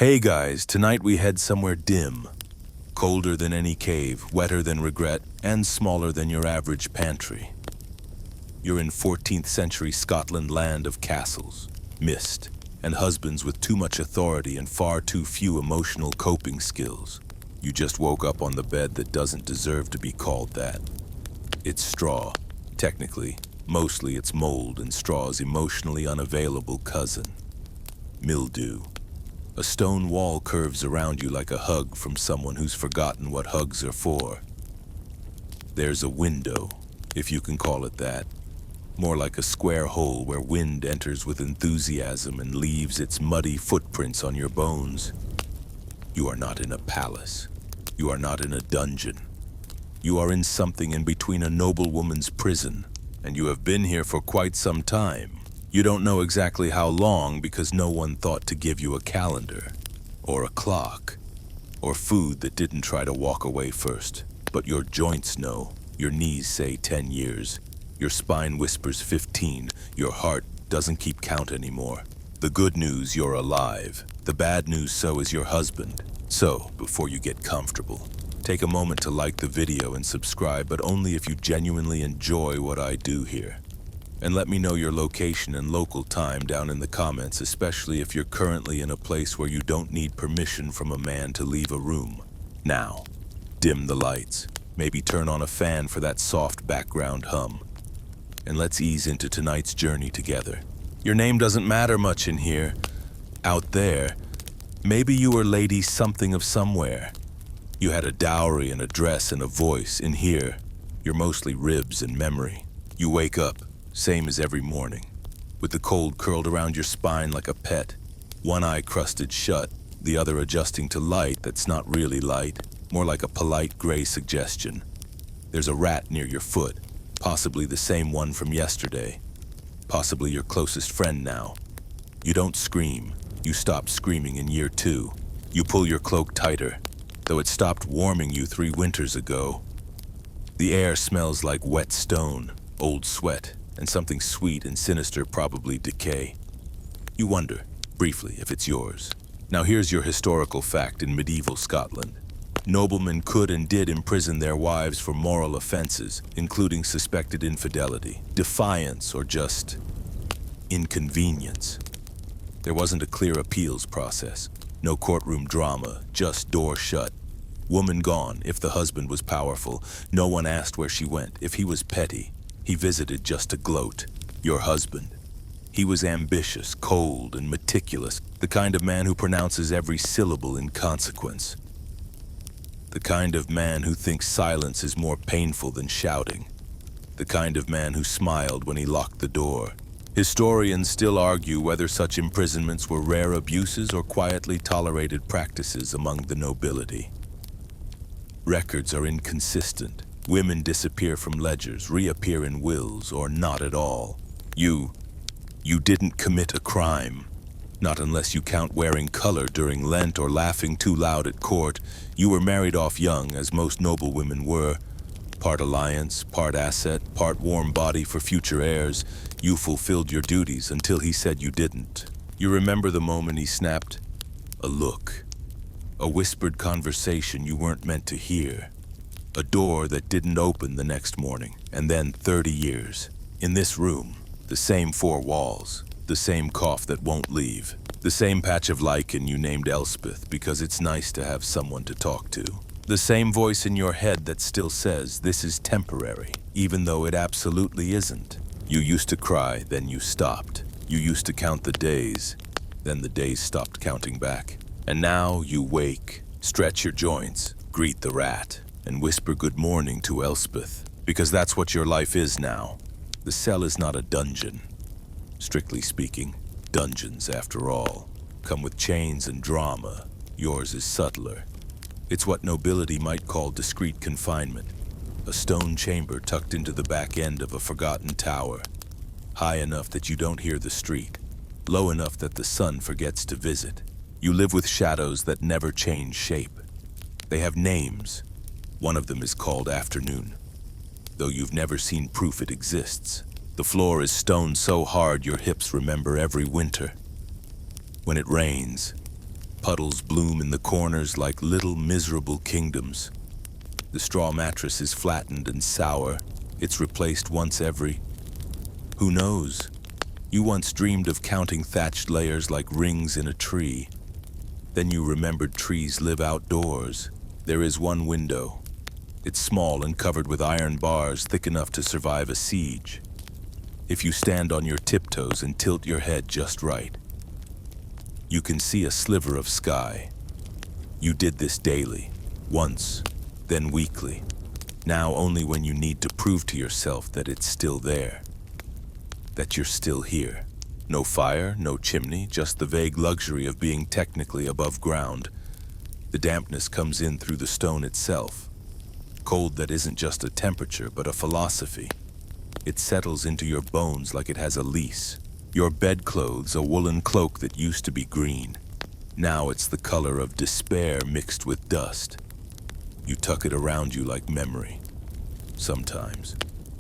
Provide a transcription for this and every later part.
Hey guys, tonight we head somewhere dim. Colder than any cave, wetter than regret, and smaller than your average pantry. You're in 14th century Scotland, land of castles, mist, and husbands with too much authority and far too few emotional coping skills. You just woke up on the bed that doesn't deserve to be called that. It's straw, technically. Mostly it's mold and straw's emotionally unavailable cousin, mildew. A stone wall curves around you like a hug from someone who's forgotten what hugs are for. There's a window, if you can call it that. More like a square hole where wind enters with enthusiasm and leaves its muddy footprints on your bones. You are not in a palace. You are not in a dungeon. You are in something in between a noblewoman's prison, and you have been here for quite some time. You don't know exactly how long because no one thought to give you a calendar, or a clock, or food that didn't try to walk away first. But your joints know. Your knees say 10 years. Your spine whispers 15. Your heart doesn't keep count anymore. The good news, you're alive. The bad news, so is your husband. So, before you get comfortable, take a moment to like the video and subscribe, but only if you genuinely enjoy what I do here. And let me know your location and local time down in the comments, especially if you're currently in a place where you don't need permission from a man to leave a room. Now, dim the lights. Maybe turn on a fan for that soft background hum. And let's ease into tonight's journey together. Your name doesn't matter much in here. Out there, maybe you were Lady Something of Somewhere. You had a dowry and a dress and a voice. In here, you're mostly ribs and memory. You wake up, same as every morning, with the cold curled around your spine like a pet, one eye crusted shut, the other adjusting to light that's not really light, more like a polite gray suggestion. There's a rat near your foot, possibly the same one from yesterday, possibly your closest friend now. You don't scream. You stopped screaming in year 2. You pull your cloak tighter, though it stopped warming you 3 winters ago. The air smells like wet stone, old sweat, and something sweet and sinister, probably decay. You wonder, briefly, if it's yours. Now here's your historical fact in medieval Scotland. Noblemen could and did imprison their wives for moral offenses, including suspected infidelity, defiance, or just inconvenience. There wasn't a clear appeals process, no courtroom drama, just door shut. Woman gone if the husband was powerful. No one asked where she went. If he was petty, he visited just to gloat. Your husband. He was ambitious, cold, and meticulous, the kind of man who pronounces every syllable in consequence. The kind of man who thinks silence is more painful than shouting. The kind of man who smiled when he locked the door. Historians still argue whether such imprisonments were rare abuses or quietly tolerated practices among the nobility. Records are inconsistent. Women disappear from ledgers, reappear in wills, or not at all. You didn't commit a crime. Not unless you count wearing color during Lent or laughing too loud at court. You were married off young, as most noble women were. Part alliance, part asset, part warm body for future heirs. You fulfilled your duties until he said you didn't. You remember the moment he snapped? A look. A whispered conversation you weren't meant to hear. A door that didn't open the next morning. And then 30 years. In this room, the same 4 walls. The same cough that won't leave. The same patch of lichen you named Elspeth because it's nice to have someone to talk to. The same voice in your head that still says this is temporary, even though it absolutely isn't. You used to cry, then you stopped. You used to count the days, then the days stopped counting back. And now you wake, stretch your joints, greet the rat, and whisper good morning to Elspeth, because that's what your life is now. The cell is not a dungeon. Strictly speaking, dungeons, after all, come with chains and drama. Yours is subtler. It's what nobility might call discreet confinement. A stone chamber tucked into the back end of a forgotten tower. High enough that you don't hear the street. Low enough that the sun forgets to visit. You live with shadows that never change shape. They have names. One of them is called afternoon, though you've never seen proof it exists. The floor is stone so hard your hips remember every winter. When it rains, Puddles bloom in the corners like little miserable kingdoms. The straw mattress is flattened and sour. It's replaced once every... Who knows? You once dreamed of counting thatched layers like rings in a tree. Then you remembered trees live outdoors. There is one window. It's small and covered with iron bars thick enough to survive a siege. If you stand on your tiptoes and tilt your head just right, you can see a sliver of sky. You did this daily, once, then weekly. Now only when you need to prove to yourself that it's still there, that you're still here. No fire, no chimney, just the vague luxury of being technically above ground. The dampness comes in through the stone itself. Cold that isn't just a temperature, but a philosophy. It settles into your bones like it has a lease. Your bedclothes, a woolen cloak that used to be green. Now it's the color of despair mixed with dust. You tuck it around you like memory. Sometimes,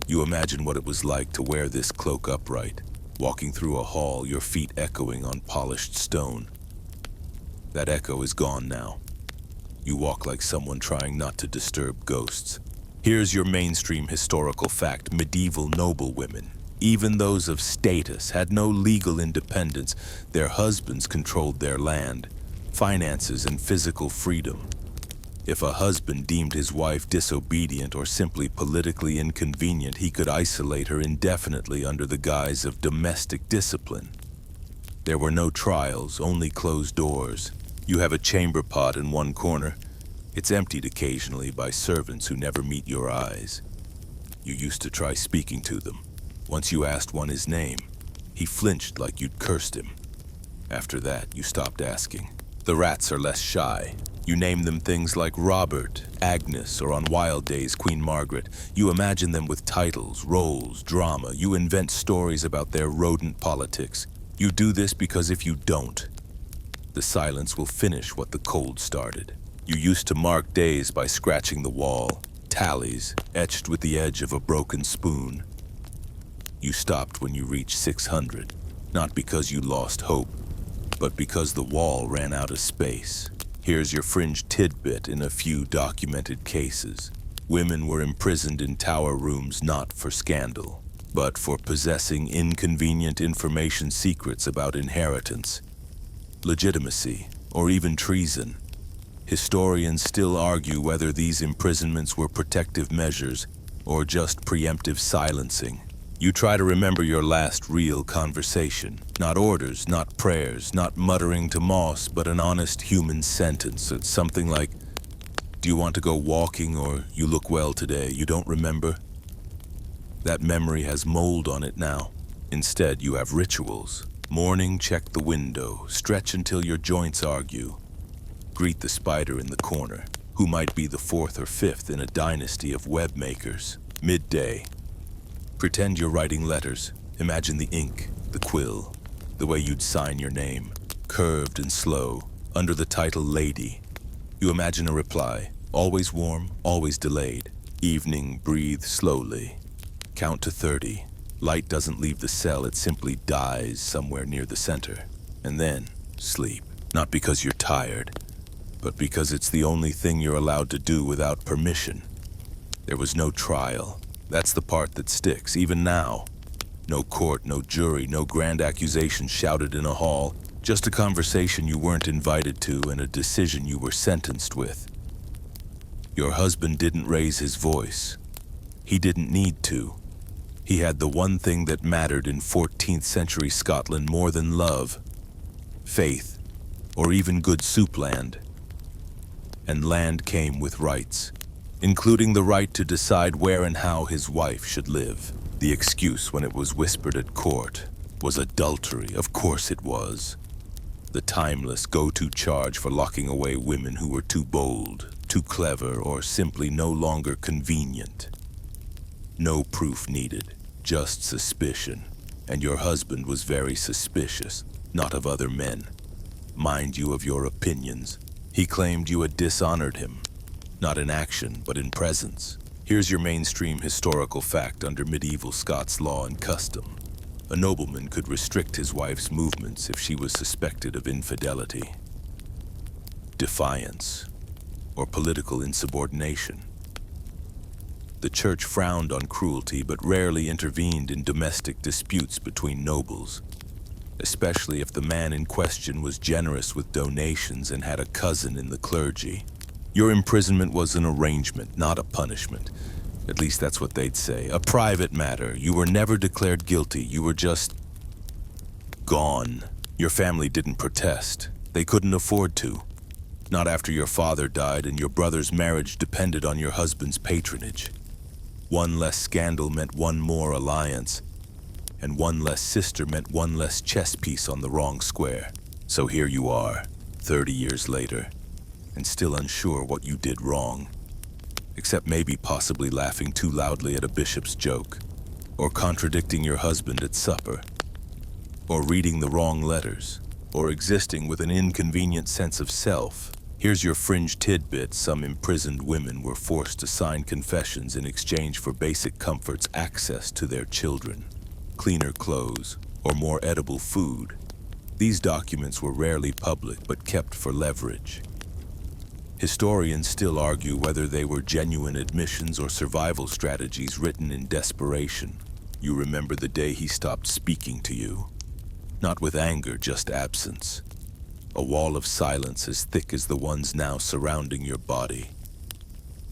you imagine what it was like to wear this cloak upright, walking through a hall, your feet echoing on polished stone. That echo is gone now. You walk like someone trying not to disturb ghosts. Here's your mainstream historical fact: medieval noblewomen, even those of status, had no legal independence. Their husbands controlled their land, finances, and physical freedom. If a husband deemed his wife disobedient or simply politically inconvenient, he could isolate her indefinitely under the guise of domestic discipline. There were no trials, only closed doors. You have a chamber pot in one corner. It's emptied occasionally by servants who never meet your eyes. You used to try speaking to them. Once you asked one his name, he flinched like you'd cursed him. After that, you stopped asking. The rats are less shy. You name them things like Robert, Agnes, or on wild days, Queen Margaret. You imagine them with titles, roles, drama. You invent stories about their rodent politics. You do this because if you don't, the silence will finish what the cold started. You used to mark days by scratching the wall, tallies etched with the edge of a broken spoon. You stopped when you reached 600, not because you lost hope, but because the wall ran out of space. Here's your fringe tidbit in a few documented cases. Women were imprisoned in tower rooms not for scandal, but for possessing inconvenient information secrets about inheritance, legitimacy, or even treason. Historians still argue whether these imprisonments were protective measures or just preemptive silencing. You try to remember your last real conversation. Not orders, not prayers, not muttering to moss, but an honest human sentence. It's something like, "Do you want to go walking?" or "You look well today." You don't remember? That memory has mold on it now. Instead, you have rituals. Morning, check the window. Stretch until your joints argue. Greet the spider in the corner, who might be the fourth or fifth in a dynasty of web makers. Midday. Pretend you're writing letters. Imagine the ink, the quill, the way you'd sign your name, curved and slow, under the title Lady. You imagine a reply, always warm, always delayed. Evening, breathe slowly. Count to 30. Light doesn't leave the cell, it simply dies somewhere near the center. And then, sleep. Not because you're tired, but because it's the only thing you're allowed to do without permission. There was no trial. That's the part that sticks, even now. No court, no jury, no grand accusation shouted in a hall. Just a conversation you weren't invited to and a decision you were sentenced with. Your husband didn't raise his voice. He didn't need to. He had the one thing that mattered in 14th century Scotland more than love, faith, or even good soup land. And land came with rights, including the right to decide where and how his wife should live. The excuse when it was whispered at court was adultery. Of course it was. The timeless go-to charge for locking away women who were too bold, too clever, or simply no longer convenient. No proof needed, just suspicion. And your husband was very suspicious, not of other men. Mind you of your opinions. He claimed you had dishonored him. Not in action, but in presence. Here's your mainstream historical fact under medieval Scots law and custom. A nobleman could restrict his wife's movements if she was suspected of infidelity. defiance, or political insubordination. The church frowned on cruelty but rarely intervened in domestic disputes between nobles, especially if the man in question was generous with donations and had a cousin in the clergy. Your imprisonment was an arrangement, not a punishment. At least that's what they'd say. A private matter. You were never declared guilty. You were just gone. Your family didn't protest. They couldn't afford to. Not after your father died and your brother's marriage depended on your husband's patronage. One less scandal meant one more alliance, and one less sister meant one less chess piece on the wrong square. So here you are, 30 years later, and still unsure what you did wrong. Except maybe possibly laughing too loudly at a bishop's joke, or contradicting your husband at supper, or reading the wrong letters, or existing with an inconvenient sense of self. Here's your fringe tidbit: some imprisoned women were forced to sign confessions in exchange for basic comforts, access to their children, cleaner clothes, or more edible food. These documents were rarely public but kept for leverage. Historians still argue whether they were genuine admissions or survival strategies written in desperation. You remember the day he stopped speaking to you? Not with anger, just absence. A wall of silence as thick as the ones now surrounding your body.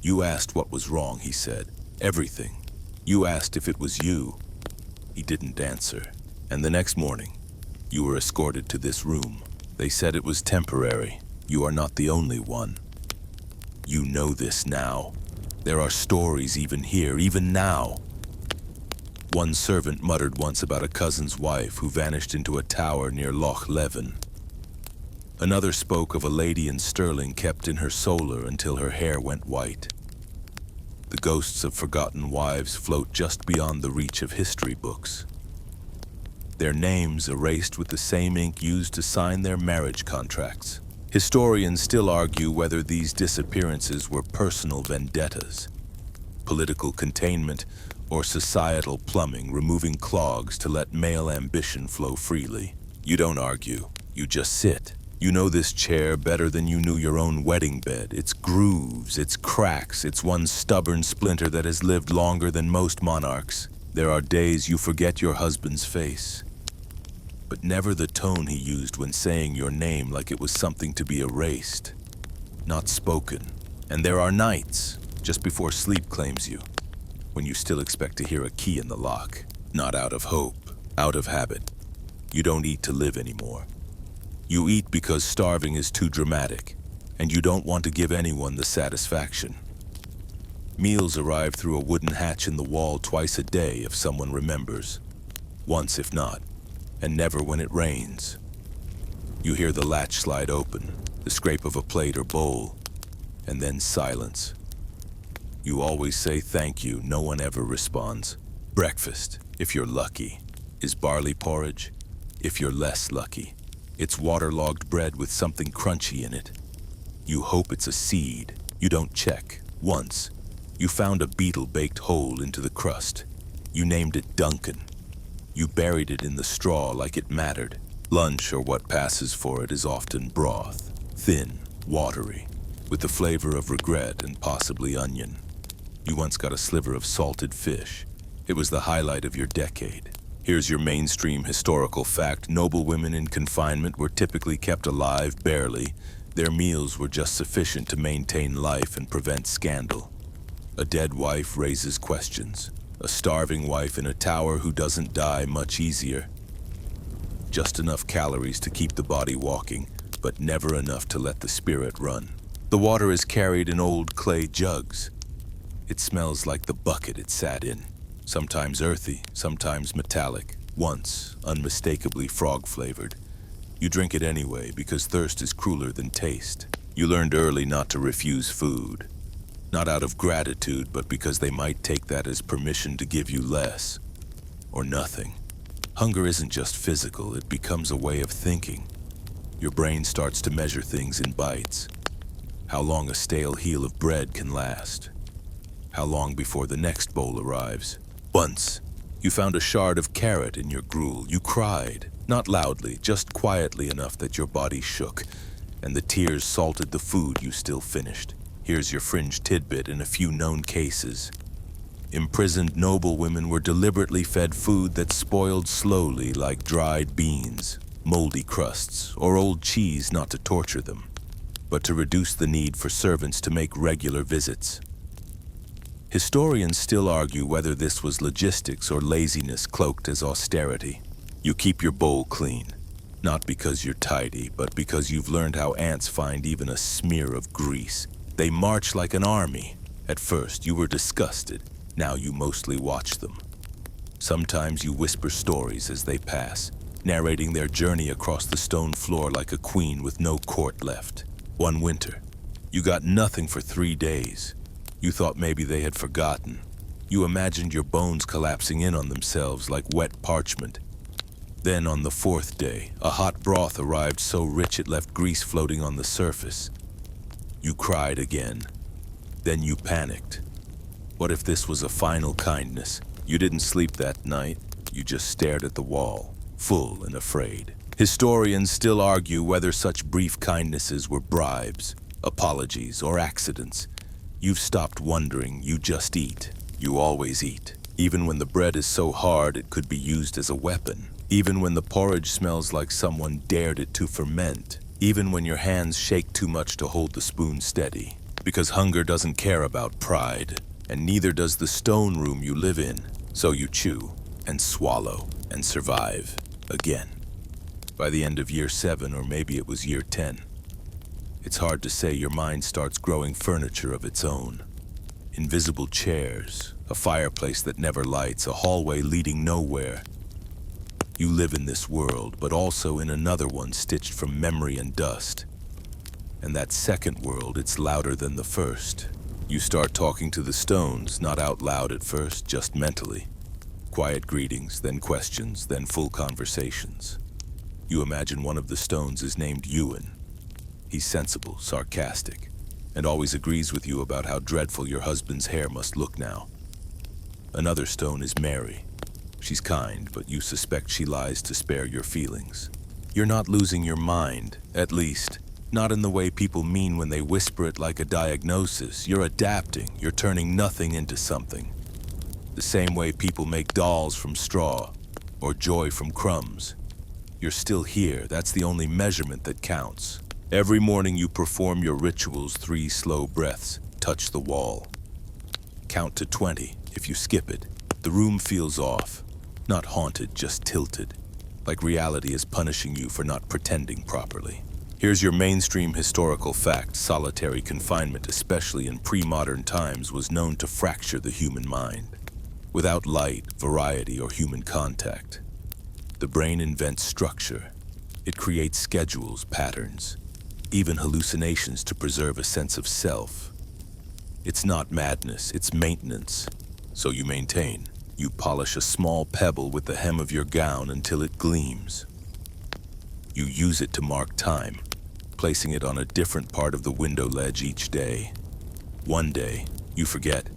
You asked what was wrong, he said. Everything. You asked if it was you. He didn't answer. And the next morning, you were escorted to this room. They said it was temporary. You are not the only one. You know this now. There are stories even here, even now. One servant muttered once about a cousin's wife who vanished into a tower near Loch Leven. Another spoke of a lady in Stirling kept in her solar until her hair went white. The ghosts of forgotten wives float just beyond the reach of history books. Their names erased with the same ink used to sign their marriage contracts. Historians still argue whether these disappearances were personal vendettas, political containment, or societal plumbing, removing clogs to let male ambition flow freely. You don't argue, you just sit. You know this chair better than you knew your own wedding bed. Its grooves, its cracks, its one stubborn splinter that has lived longer than most monarchs. There are days you forget your husband's face, but never the tone he used when saying your name like it was something to be erased, not spoken. And there are nights, just before sleep claims you, when you still expect to hear a key in the lock. Not out of hope, out of habit. You don't eat to live anymore. You eat because starving is too dramatic, and you don't want to give anyone the satisfaction. Meals arrive through a wooden hatch in the wall twice a day if someone remembers. Once if not, and never when it rains. You hear the latch slide open, the scrape of a plate or bowl, and then silence. You always say thank you, no one ever responds. Breakfast, if you're lucky, is barley porridge. If you're less lucky, it's waterlogged bread with something crunchy in it. You hope it's a seed. You don't check. Once, you found a beetle baked whole into the crust. You named it Duncan. You buried it in the straw like it mattered. Lunch, or what passes for it, is often broth. Thin, watery, with the flavor of regret and possibly onion. You once got a sliver of salted fish. It was the highlight of your decade. Here's your mainstream historical fact. Noble women in confinement were typically kept alive barely. Their meals were just sufficient to maintain life and prevent scandal. A dead wife raises questions. A starving wife in a tower who doesn't die much easier. Just enough calories to keep the body walking, but never enough to let the spirit run. The water is carried in old clay jugs. It smells like the bucket it sat in. Sometimes earthy, sometimes metallic, once unmistakably frog-flavored. You drink it anyway because thirst is crueler than taste. You learned early not to refuse food. Not out of gratitude, but because they might take that as permission to give you less, or nothing. Hunger isn't just physical, it becomes a way of thinking. Your brain starts to measure things in bites. How long a stale heel of bread can last. How long before the next bowl arrives. Once, you found a shard of carrot in your gruel. You cried, not loudly, just quietly enough that your body shook. and the tears salted the food you still finished. Here's your fringe tidbit in a few known cases. Imprisoned noblewomen were deliberately fed food that spoiled slowly, like dried beans, moldy crusts, or old cheese, not to torture them, but to reduce the need for servants to make regular visits. Historians still argue whether this was logistics or laziness cloaked as austerity. You keep your bowl clean, not because you're tidy, but because you've learned how ants find even a smear of grease. They march like an army. At first, you were disgusted. Now you mostly watch them. Sometimes you whisper stories as they pass, narrating their journey across the stone floor like a queen with no court left. One winter, you got nothing for 3 days. You thought maybe they had forgotten. You imagined your bones collapsing in on themselves like wet parchment. Then on the 4th day, a hot broth arrived so rich it left grease floating on the surface. You cried again. Then you panicked. What if this was a final kindness? You didn't sleep that night. You just stared at the wall, full and afraid. Historians still argue whether such brief kindnesses were bribes, apologies, or accidents. You've stopped wondering, you just eat. You always eat. Even when the bread is so hard it could be used as a weapon. Even when the porridge smells like someone dared it to ferment. Even when your hands shake too much to hold the spoon steady. Because hunger doesn't care about pride, and neither does the stone room you live in. So you chew, and swallow, and survive, again. By the end of year 7, or maybe it was year 10, it's hard to say, your mind starts growing furniture of its own. Invisible chairs, a fireplace that never lights, a hallway leading nowhere. You live in this world, but also in another one stitched from memory and dust. And that second world, it's louder than the first. You start talking to the stones, not out loud at first, just mentally. Quiet greetings, then questions, then full conversations. You imagine one of the stones is named Ewan. He's sensible, sarcastic, and always agrees with you about how dreadful your husband's hair must look now. Another stone is Mary. She's kind, but you suspect she lies to spare your feelings. You're not losing your mind, at least, not in the way people mean when they whisper it like a diagnosis. You're adapting, you're turning nothing into something. The same way people make dolls from straw, or joy from crumbs. You're still here, that's the only measurement that counts. Every morning you perform your rituals, 3 slow breaths, touch the wall. Count to 20. If you skip it, the room feels off. Not haunted, just tilted. Like reality is punishing you for not pretending properly. Here's your mainstream historical fact. Solitary confinement, especially in pre-modern times, was known to fracture the human mind. Without light, variety, or human contact, the brain invents structure. It creates schedules, patterns, even hallucinations to preserve a sense of self. It's not madness, it's maintenance. So you maintain. You polish a small pebble with the hem of your gown until it gleams. You use it to mark time, placing it on a different part of the window ledge each day. One day, you forget.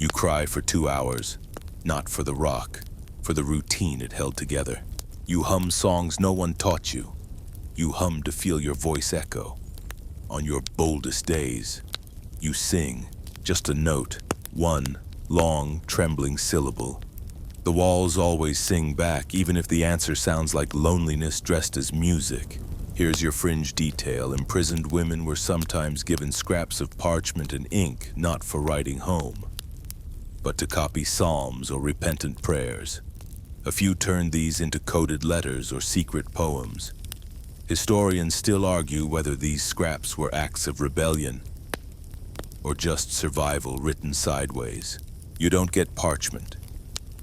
You cry for 2 hours, not for the rock, for the routine it held together. You hum songs no one taught you. You hum to feel your voice echo. On your boldest days, you sing, just a note, one long, trembling syllable. The walls always sing back, even if the answer sounds like loneliness dressed as music. Here's your fringe detail. Imprisoned women were sometimes given scraps of parchment and ink, not for writing home, but to copy psalms or repentant prayers. A few turned these into coded letters or secret poems. Historians still argue whether these scraps were acts of rebellion or just survival written sideways. You don't get parchment,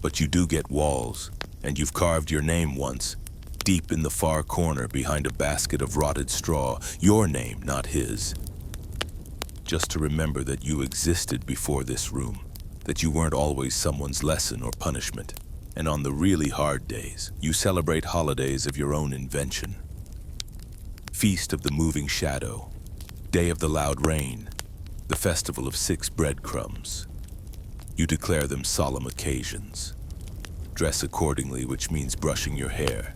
but you do get walls, and you've carved your name once, deep in the far corner behind a basket of rotted straw. Your name, not his. Just to remember that you existed before this room, that you weren't always someone's lesson or punishment. And on the really hard days, you celebrate holidays of your own invention. Feast of the Moving Shadow, Day of the Loud Rain, the Festival of 6 Breadcrumbs. You declare them solemn occasions. Dress accordingly, which means brushing your hair,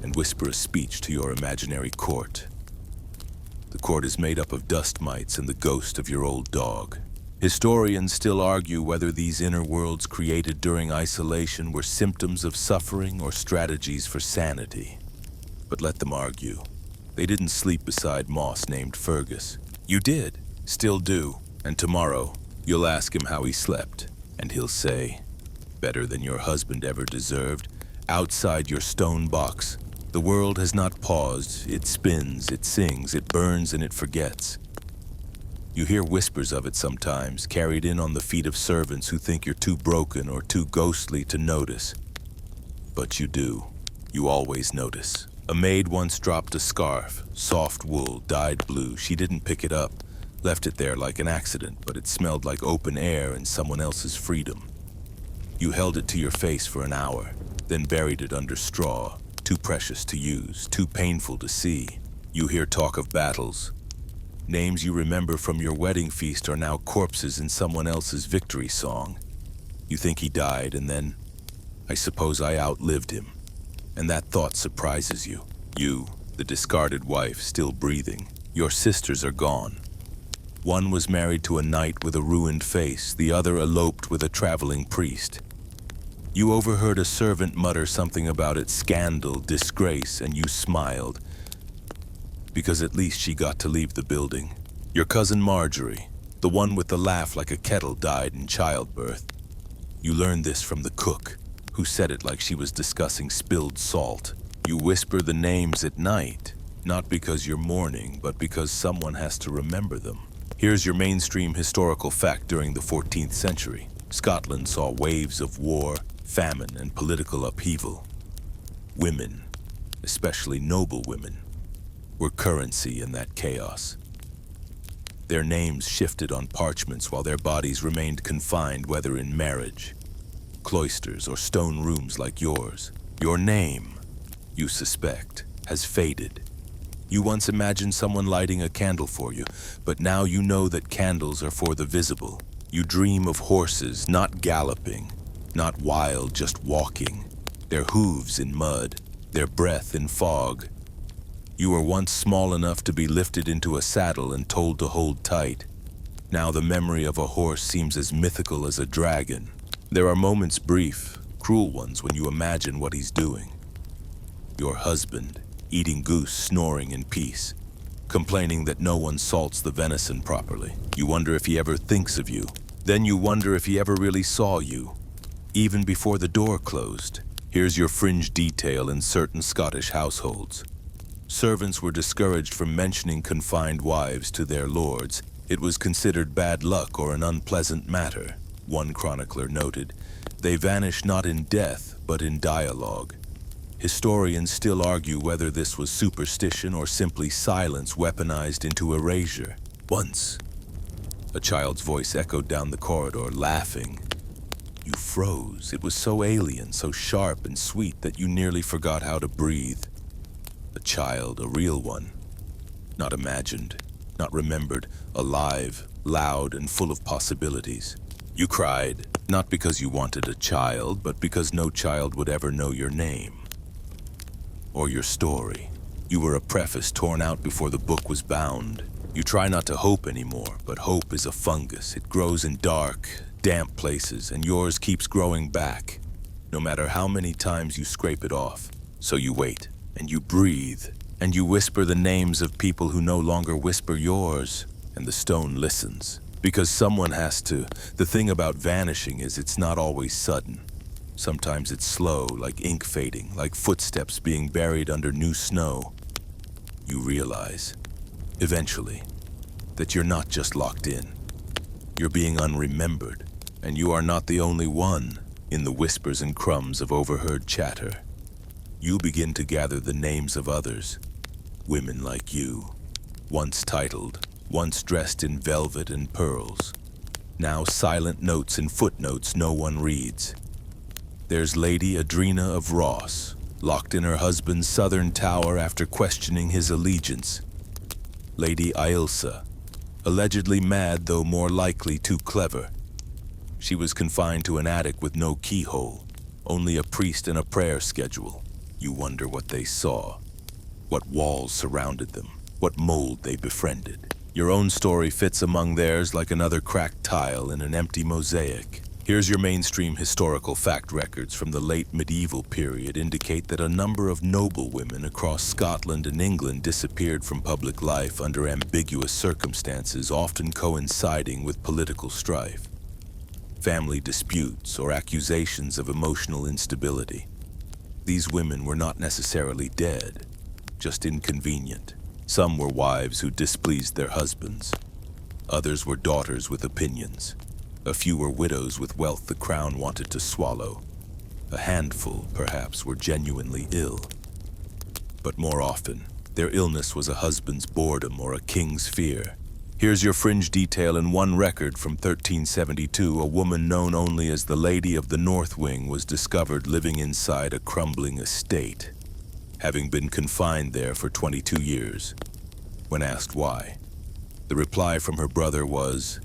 and whisper a speech to your imaginary court. The court is made up of dust mites and the ghost of your old dog. Historians still argue whether these inner worlds created during isolation were symptoms of suffering or strategies for sanity. But let them argue. They didn't sleep beside moss named Fergus. You did, still do, and tomorrow you'll ask him how he slept, and he'll say, better than your husband ever deserved. Outside your stone box, the world has not paused. It spins, it sings, it burns, and it forgets. You hear whispers of it sometimes, carried in on the feet of servants who think you're too broken or too ghostly to notice. But you do. You always notice. A maid once dropped a scarf, soft wool, dyed blue. She didn't pick it up, left it there like an accident, but it smelled like open air and someone else's freedom. You held it to your face for an hour, then buried it under straw, too precious to use, too painful to see. You hear talk of battles. Names you remember from your wedding feast are now corpses in someone else's victory song. You think he died, and then, I suppose I outlived him. And that thought surprises you. You, the discarded wife, still breathing. Your sisters are gone. One was married to a knight with a ruined face, the other eloped with a traveling priest. You overheard a servant mutter something about its scandal, disgrace, and you smiled, because at least she got to leave the building. Your cousin Marjorie, the one with the laugh like a kettle, died in childbirth. You learned this from the cook, who said it like she was discussing spilled salt. You whisper the names at night, not because you're mourning, but because someone has to remember them. Here's your mainstream historical fact during the 14th century. Scotland saw waves of war, famine, and political upheaval. Women, especially noble women, were currency in that chaos. Their names shifted on parchments while their bodies remained confined, whether in marriage, cloisters, or stone rooms like yours. Your name, you suspect, has faded. You once imagined someone lighting a candle for you, but now you know that candles are for the visible. You dream of horses not galloping, not wild, just walking, their hooves in mud, their breath in fog. You were once small enough to be lifted into a saddle and told to hold tight. Now the memory of a horse seems as mythical as a dragon. There are moments, brief, cruel ones, when you imagine what he's doing. Your husband, eating goose, snoring in peace, complaining that no one salts the venison properly. You wonder if he ever thinks of you. Then you wonder if he ever really saw you, even before the door closed. Here's your fringe detail in certain Scottish households. Servants were discouraged from mentioning confined wives to their lords. It was considered bad luck or an unpleasant matter. One chronicler noted, "They vanish not in death, but in dialogue." Historians still argue whether this was superstition or simply silence weaponized into erasure. Once, a child's voice echoed down the corridor, laughing. You froze. It was so alien, so sharp and sweet that you nearly forgot how to breathe. A child, a real one. Not imagined, not remembered, alive, loud, and full of possibilities. You cried, not because you wanted a child, but because no child would ever know your name or your story. You were a preface torn out before the book was bound. You try not to hope anymore, but hope is a fungus. It grows in dark, damp places, and yours keeps growing back, no matter how many times you scrape it off. So you wait, and you breathe, and you whisper the names of people who no longer whisper yours, and the stone listens. Because someone has to. The thing about vanishing is it's not always sudden. Sometimes it's slow, like ink fading, like footsteps being buried under new snow. You realize, eventually, that you're not just locked in. You're being unremembered, and you are not the only one in the whispers and crumbs of overheard chatter. You begin to gather the names of others, women like you, once titled, once dressed in velvet and pearls, now silent notes and footnotes no one reads. There's Lady Adrena of Ross, locked in her husband's southern tower after questioning his allegiance. Lady Ailsa, allegedly mad though more likely too clever. She was confined to an attic with no keyhole, only a priest and a prayer schedule. You wonder what they saw, what walls surrounded them, what mold they befriended. Your own story fits among theirs like another cracked tile in an empty mosaic. Here's your mainstream historical fact records from the late medieval period indicate that a number of noble women across Scotland and England disappeared from public life under ambiguous circumstances, often coinciding with political strife, family disputes, or accusations of emotional instability. These women were not necessarily dead, just inconvenient. Some were wives who displeased their husbands. Others were daughters with opinions. A few were widows with wealth the crown wanted to swallow. A handful, perhaps, were genuinely ill. But more often, their illness was a husband's boredom or a king's fear. Here's your fringe detail in one record from 1372. A woman known only as the Lady of the North Wing was discovered living inside a crumbling estate, having been confined there for 22 years. When asked why, the reply from her brother was,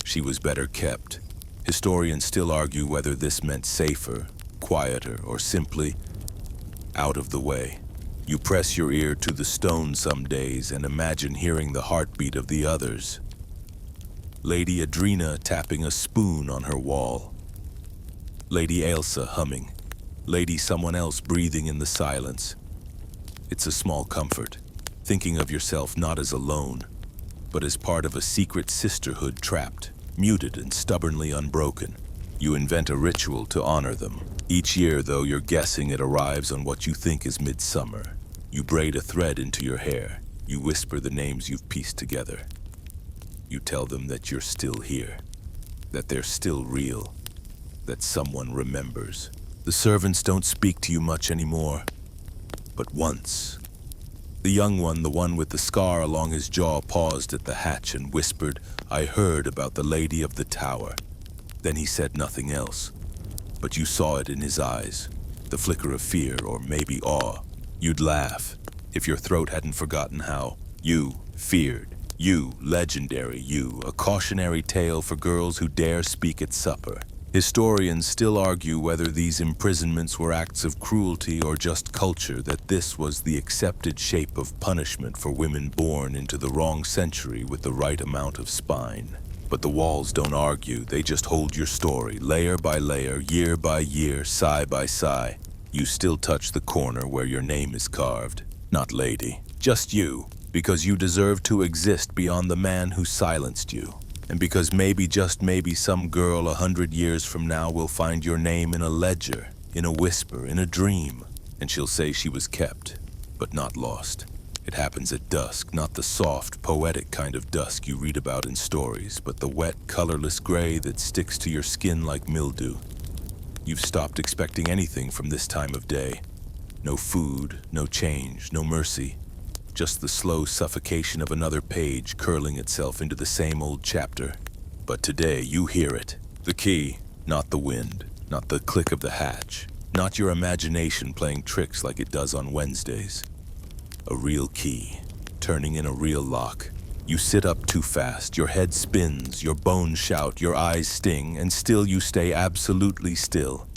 she was better kept. Historians still argue whether this meant safer, quieter, or simply out of the way. You press your ear to the stone some days and imagine hearing the heartbeat of the others. Lady Adrena tapping a spoon on her wall. Lady Ailsa humming. Lady someone else breathing in the silence. It's a small comfort, thinking of yourself not as alone, but as part of a secret sisterhood trapped, muted and stubbornly unbroken. You invent a ritual to honor them. Each year, though, you're guessing it arrives on what you think is midsummer. You braid a thread into your hair. You whisper the names you've pieced together. You tell them that you're still here, that they're still real, that someone remembers. The servants don't speak to you much anymore, but once. The young one, the one with the scar along his jaw, paused at the hatch and whispered, "I heard about the Lady of the Tower." Then he said nothing else, but you saw it in his eyes, the flicker of fear or maybe awe. You'd laugh if your throat hadn't forgotten how you feared. You, legendary you, a cautionary tale for girls who dare speak at supper. Historians still argue whether these imprisonments were acts of cruelty or just culture, that this was the accepted shape of punishment for women born into the wrong century with the right amount of spine. But the walls don't argue, they just hold your story, layer by layer, year by year, sigh by sigh. You still touch the corner where your name is carved. Not lady, just you, because you deserve to exist beyond the man who silenced you. And because maybe, just maybe, some girl 100 years from now will find your name in a ledger, in a whisper, in a dream, and she'll say she was kept, but not lost. It happens at dusk, not the soft, poetic kind of dusk you read about in stories, but the wet, colorless gray that sticks to your skin like mildew. You've stopped expecting anything from this time of day. No food, no change, no mercy. Just the slow suffocation of another page curling itself into the same old chapter. But today you hear it. The key, not the wind, not the click of the hatch, not your imagination playing tricks like it does on Wednesdays. A real key, turning in a real lock. You sit up too fast, your head spins, your bones shout, your eyes sting, and still you stay absolutely still.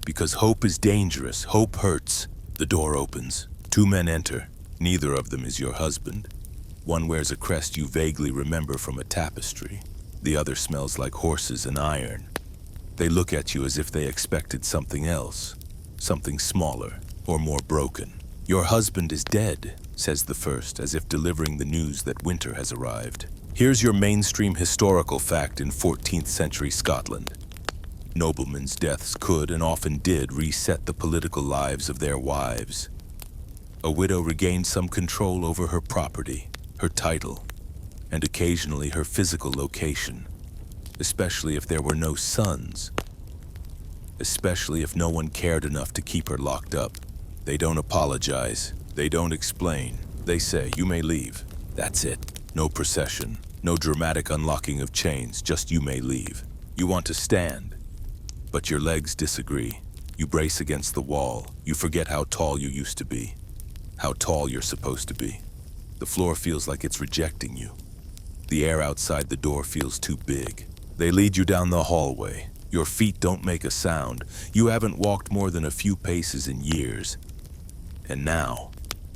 Because hope is dangerous, hope hurts. The door opens. Two men enter. Neither of them is your husband. One wears a crest you vaguely remember from a tapestry. The other smells like horses and iron. They look at you as if they expected something else, something smaller or more broken. "Your husband is dead," says the first, as if delivering the news that winter has arrived. Here's your mainstream historical fact in 14th century Scotland. Noblemen's deaths could and often did reset the political lives of their wives. A widow regained some control over her property, her title, and occasionally her physical location, especially if there were no sons, especially if no one cared enough to keep her locked up. They don't apologize, they don't explain. They say, "You may leave." That's it. No procession, no dramatic unlocking of chains, just "you may leave." You want to stand, but your legs disagree. You brace against the wall. You forget how tall you used to be, how tall you're supposed to be. The floor feels like it's rejecting you. The air outside the door feels too big. They lead you down the hallway. Your feet don't make a sound. You haven't walked more than a few paces in years. And now,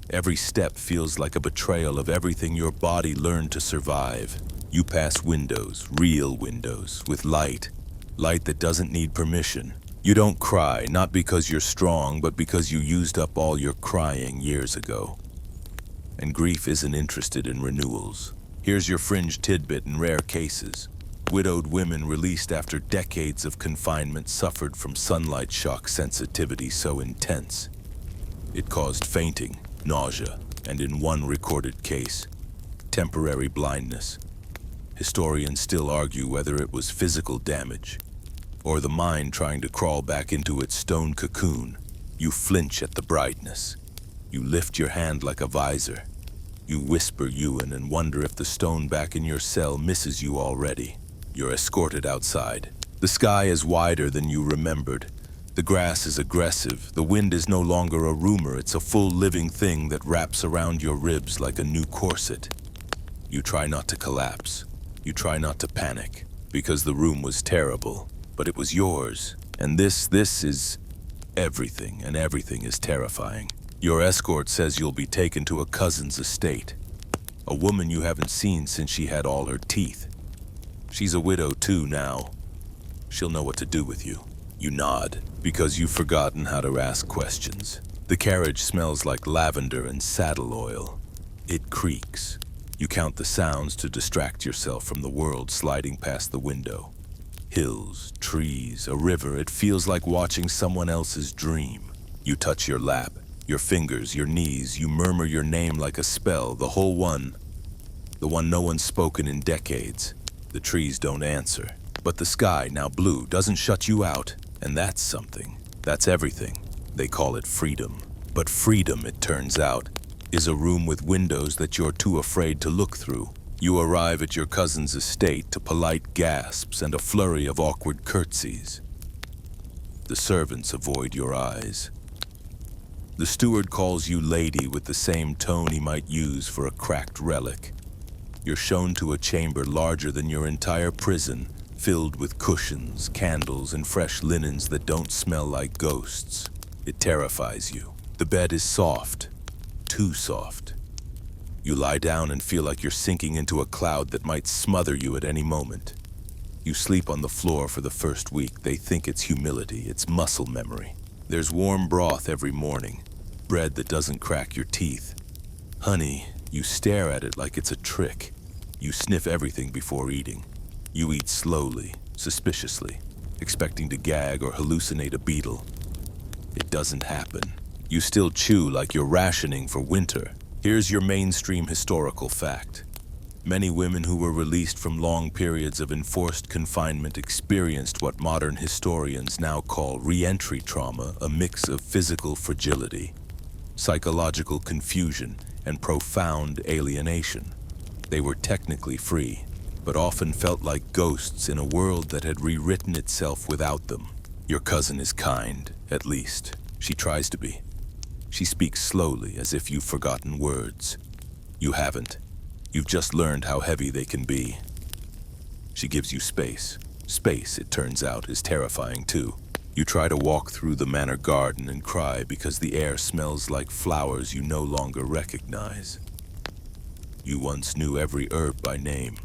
Every step feels like a betrayal of everything your body learned to survive. You pass windows, real windows, with light that doesn't need permission. You don't cry, not because you're strong, but because you used up all your crying years ago. And grief isn't interested in renewals. Here's your fringe tidbit in rare cases. Widowed women released after decades of confinement suffered from sunlight shock sensitivity so intense it caused fainting, nausea, and in one recorded case, temporary blindness. Historians still argue whether it was physical damage or the mind trying to crawl back into its stone cocoon. You flinch at the brightness. You lift your hand like a visor. You whisper Ewan and wonder if the stone back in your cell misses you already. You're escorted outside. The sky is wider than you remembered. The grass is aggressive. The wind is no longer a rumor. It's a full living thing that wraps around your ribs like a new corset. You try not to collapse. You try not to panic, because the room was terrible, but it was yours. And this is everything, and everything is terrifying. Your escort says you'll be taken to a cousin's estate, a woman you haven't seen since she had all her teeth. She's a widow too now. She'll know what to do with you. You nod, because you've forgotten how to ask questions. The carriage smells like lavender and saddle oil. It creaks. You count the sounds to distract yourself from the world sliding past the window. Hills, trees, a river. It feels like watching someone else's dream. You touch your lap, your fingers, your knees. You murmur your name like a spell, the whole one. The one no one's spoken in decades. The trees don't answer. But the sky, now blue, doesn't shut you out. And that's something. That's everything. They call it freedom. But freedom, it turns out, is a room with windows that you're too afraid to look through. You arrive at your cousin's estate to polite gasps and a flurry of awkward curtsies. The servants avoid your eyes. The steward calls you lady with the same tone he might use for a cracked relic. You're shown to a chamber larger than your entire prison, filled with cushions, candles, and fresh linens that don't smell like ghosts. It terrifies you. The bed is soft, too soft. You lie down and feel like you're sinking into a cloud that might smother you at any moment. You sleep on the floor for the first week. They think it's humility, it's muscle memory. There's warm broth every morning, bread that doesn't crack your teeth. Honey, you stare at it like it's a trick. You sniff everything before eating. You eat slowly, suspiciously, expecting to gag or hallucinate a beetle. It doesn't happen. You still chew like you're rationing for winter. Here's your mainstream historical fact. Many women who were released from long periods of enforced confinement experienced what modern historians now call re-entry trauma, a mix of physical fragility, psychological confusion, and profound alienation. They were technically free, but often felt like ghosts in a world that had rewritten itself without them. Your cousin is kind, at least. She tries to be. She speaks slowly, as if you've forgotten words. You haven't. You've just learned how heavy they can be. She gives you space. Space, it turns out, is terrifying too. You try to walk through the manor garden and cry because the air smells like flowers you no longer recognize. You once knew every herb by name.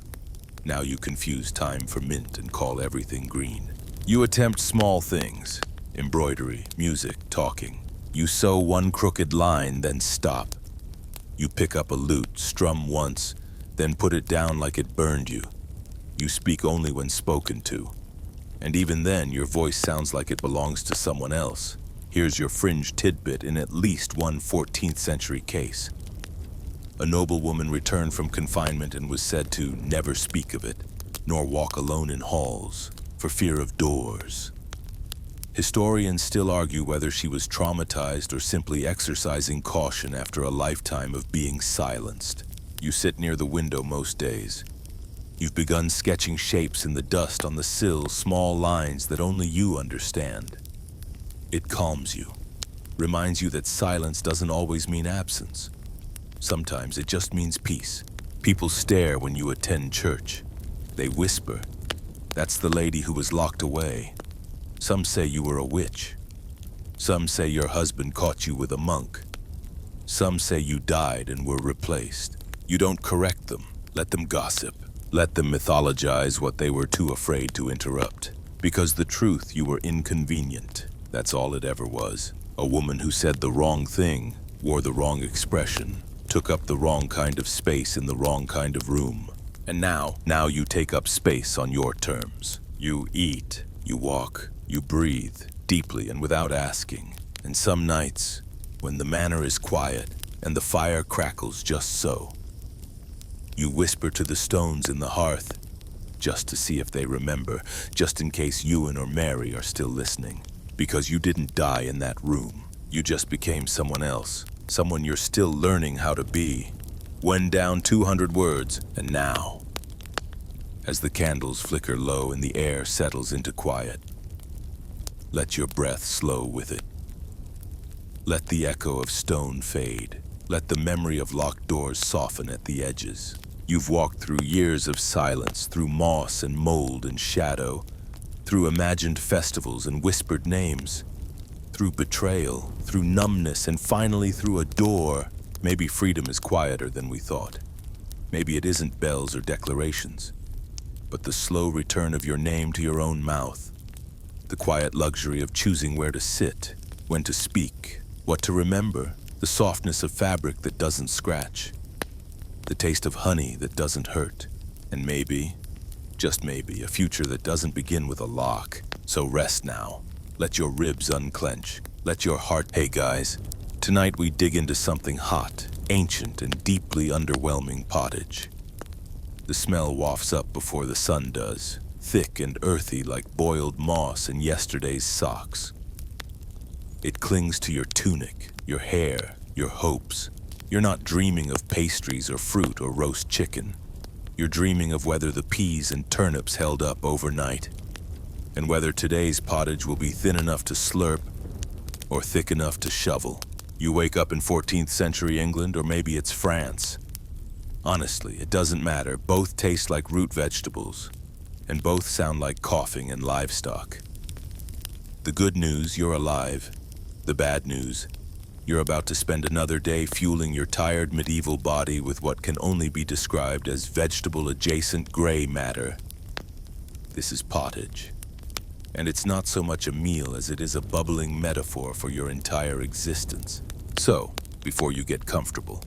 Now you confuse thyme for mint and call everything green. You attempt small things. Embroidery, music, talking. You sew one crooked line, then stop. You pick up a lute, strum once, then put it down like it burned you. You speak only when spoken to. And even then, your voice sounds like it belongs to someone else. Here's your fringe tidbit in at least one 14th century case. A noblewoman returned from confinement and was said to never speak of it, nor walk alone in halls, for fear of doors. Historians still argue whether she was traumatized or simply exercising caution after a lifetime of being silenced. You sit near the window most days. You've begun sketching shapes in the dust on the sill, small lines that only you understand. It calms you, reminds you that silence doesn't always mean absence. Sometimes it just means peace. People stare when you attend church. They whisper, "That's the lady who was locked away." Some say you were a witch. Some say your husband caught you with a monk. Some say you died and were replaced. You don't correct them. Let them gossip. Let them mythologize what they were too afraid to interrupt. Because the truth, you were inconvenient. That's all it ever was. A woman who said the wrong thing, wore the wrong expression, took up the wrong kind of space in the wrong kind of room. And now you take up space on your terms. You eat, you walk, you breathe, deeply and without asking. And some nights, when the manor is quiet and the fire crackles just so, you whisper to the stones in the hearth, just to see if they remember, just in case Ewan or Mary are still listening. Because you didn't die in that room. You just became someone else, someone you're still learning how to be. When down 200 words, and now. As the candles flicker low and the air settles into quiet, let your breath slow with it. Let the echo of stone fade. Let the memory of locked doors soften at the edges. You've walked through years of silence, through moss and mold and shadow, through imagined festivals and whispered names, through betrayal, through numbness, and finally through a door. Maybe freedom is quieter than we thought. Maybe it isn't bells or declarations, but the slow return of your name to your own mouth, the quiet luxury of choosing where to sit, when to speak, what to remember, the softness of fabric that doesn't scratch, the taste of honey that doesn't hurt, and maybe, just maybe, a future that doesn't begin with a lock. So rest now. Let your ribs unclench. Let your heart... Hey guys, tonight we dig into something hot, ancient, and deeply underwhelming pottage. The smell wafts up before the sun does, thick and earthy like boiled moss in yesterday's socks. It clings to your tunic, your hair, your hopes. You're not dreaming of pastries or fruit or roast chicken. You're dreaming of whether the peas and turnips held up overnight, and whether today's pottage will be thin enough to slurp or thick enough to shovel. You wake up in 14th century England, or maybe it's France. Honestly, it doesn't matter. Both taste like root vegetables, and both sound like coughing and livestock. The good news, you're alive. The bad news, you're about to spend another day fueling your tired medieval body with what can only be described as vegetable-adjacent gray matter. This is pottage. And it's not so much a meal as it is a bubbling metaphor for your entire existence. So, before you get comfortable,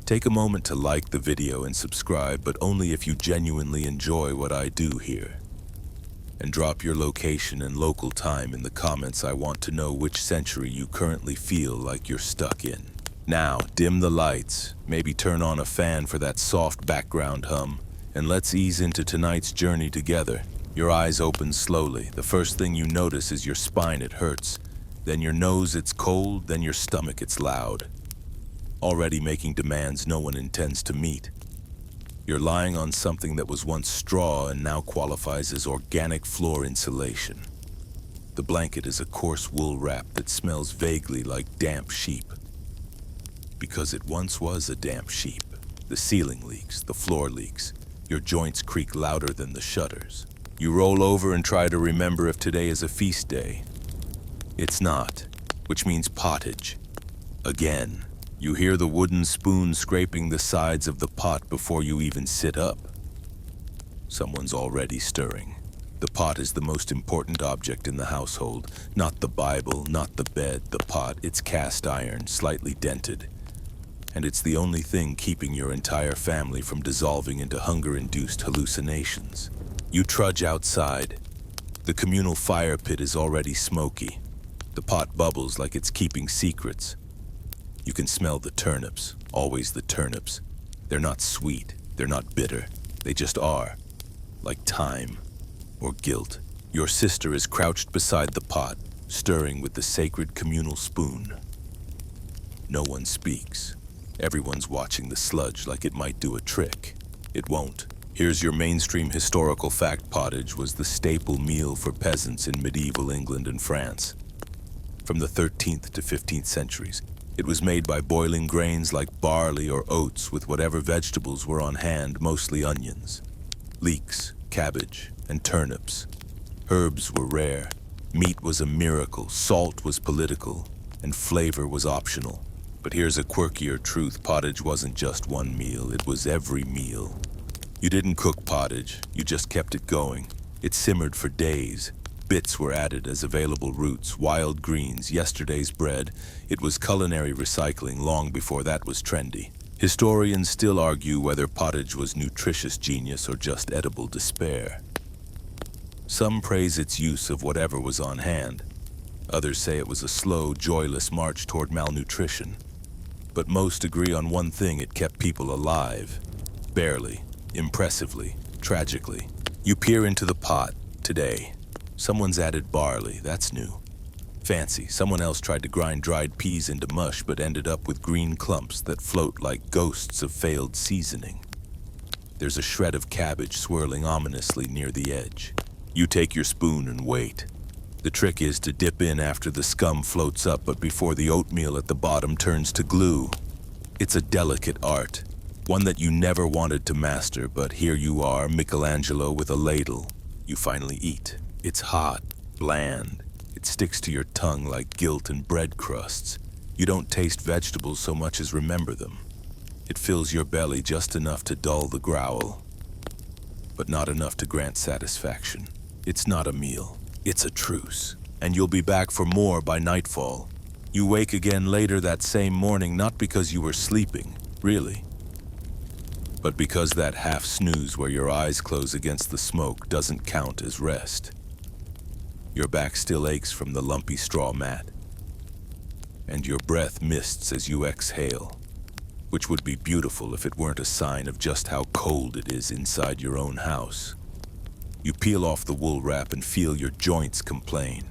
take a moment to like the video and subscribe, but only if you genuinely enjoy what I do here. And drop your location and local time in the comments. I want to know which century you currently feel like you're stuck in. Now, dim the lights, maybe turn on a fan for that soft background hum, and let's ease into tonight's journey together. Your eyes open slowly. The first thing you notice is your spine, it hurts. Then your nose, it's cold. Then your stomach, it's loud. Already making demands no one intends to meet. You're lying on something that was once straw and now qualifies as organic floor insulation. The blanket is a coarse wool wrap that smells vaguely like damp sheep. Because it once was a damp sheep. The ceiling leaks, the floor leaks. Your joints creak louder than the shutters. You roll over and try to remember if today is a feast day. It's not, which means pottage. Again. You hear the wooden spoon scraping the sides of the pot before you even sit up. Someone's already stirring. The pot is the most important object in the household. Not the Bible, not the bed, the pot. It's cast iron, slightly dented. And it's the only thing keeping your entire family from dissolving into hunger-induced hallucinations. You trudge outside. The communal fire pit is already smoky. The pot bubbles like it's keeping secrets. You can smell the turnips, always the turnips. They're not sweet, they're not bitter, they just are. Like time or guilt. Your sister is crouched beside the pot, stirring with the sacred communal spoon. No one speaks. Everyone's watching the sludge like it might do a trick. It won't. Here's your mainstream historical fact. Pottage was the staple meal for peasants in medieval England and France. From the 13th to 15th centuries, it was made by boiling grains like barley or oats with whatever vegetables were on hand, mostly onions, leeks, cabbage, and turnips. Herbs were rare, meat was a miracle, salt was political, and flavor was optional. But here's a quirkier truth. Pottage wasn't just one meal, it was every meal. You didn't cook pottage, you just kept it going. It simmered for days. Bits were added as available roots, wild greens, yesterday's bread. It was culinary recycling long before that was trendy. Historians still argue whether pottage was nutritious genius or just edible despair. Some praise its use of whatever was on hand. Others say it was a slow, joyless march toward malnutrition. But most agree on one thing: it kept people alive. Barely, impressively, tragically. You peer into the pot today. Someone's added barley, that's new. Fancy, someone else tried to grind dried peas into mush but ended up with green clumps that float like ghosts of failed seasoning. There's a shred of cabbage swirling ominously near the edge. You take your spoon and wait. The trick is to dip in after the scum floats up, but before the oatmeal at the bottom turns to glue. It's a delicate art, one that you never wanted to master, but here you are, Michelangelo with a ladle. You finally eat. It's hot, bland. It sticks to your tongue like guilt and bread crusts. You don't taste vegetables so much as remember them. It fills your belly just enough to dull the growl, but not enough to grant satisfaction. It's not a meal, it's a truce. And you'll be back for more by nightfall. You wake again later that same morning, not because you were sleeping, really, but because that half snooze where your eyes close against the smoke doesn't count as rest. Your back still aches from the lumpy straw mat, and your breath mists as you exhale, which would be beautiful if it weren't a sign of just how cold it is inside your own house. You peel off the wool wrap and feel your joints complain,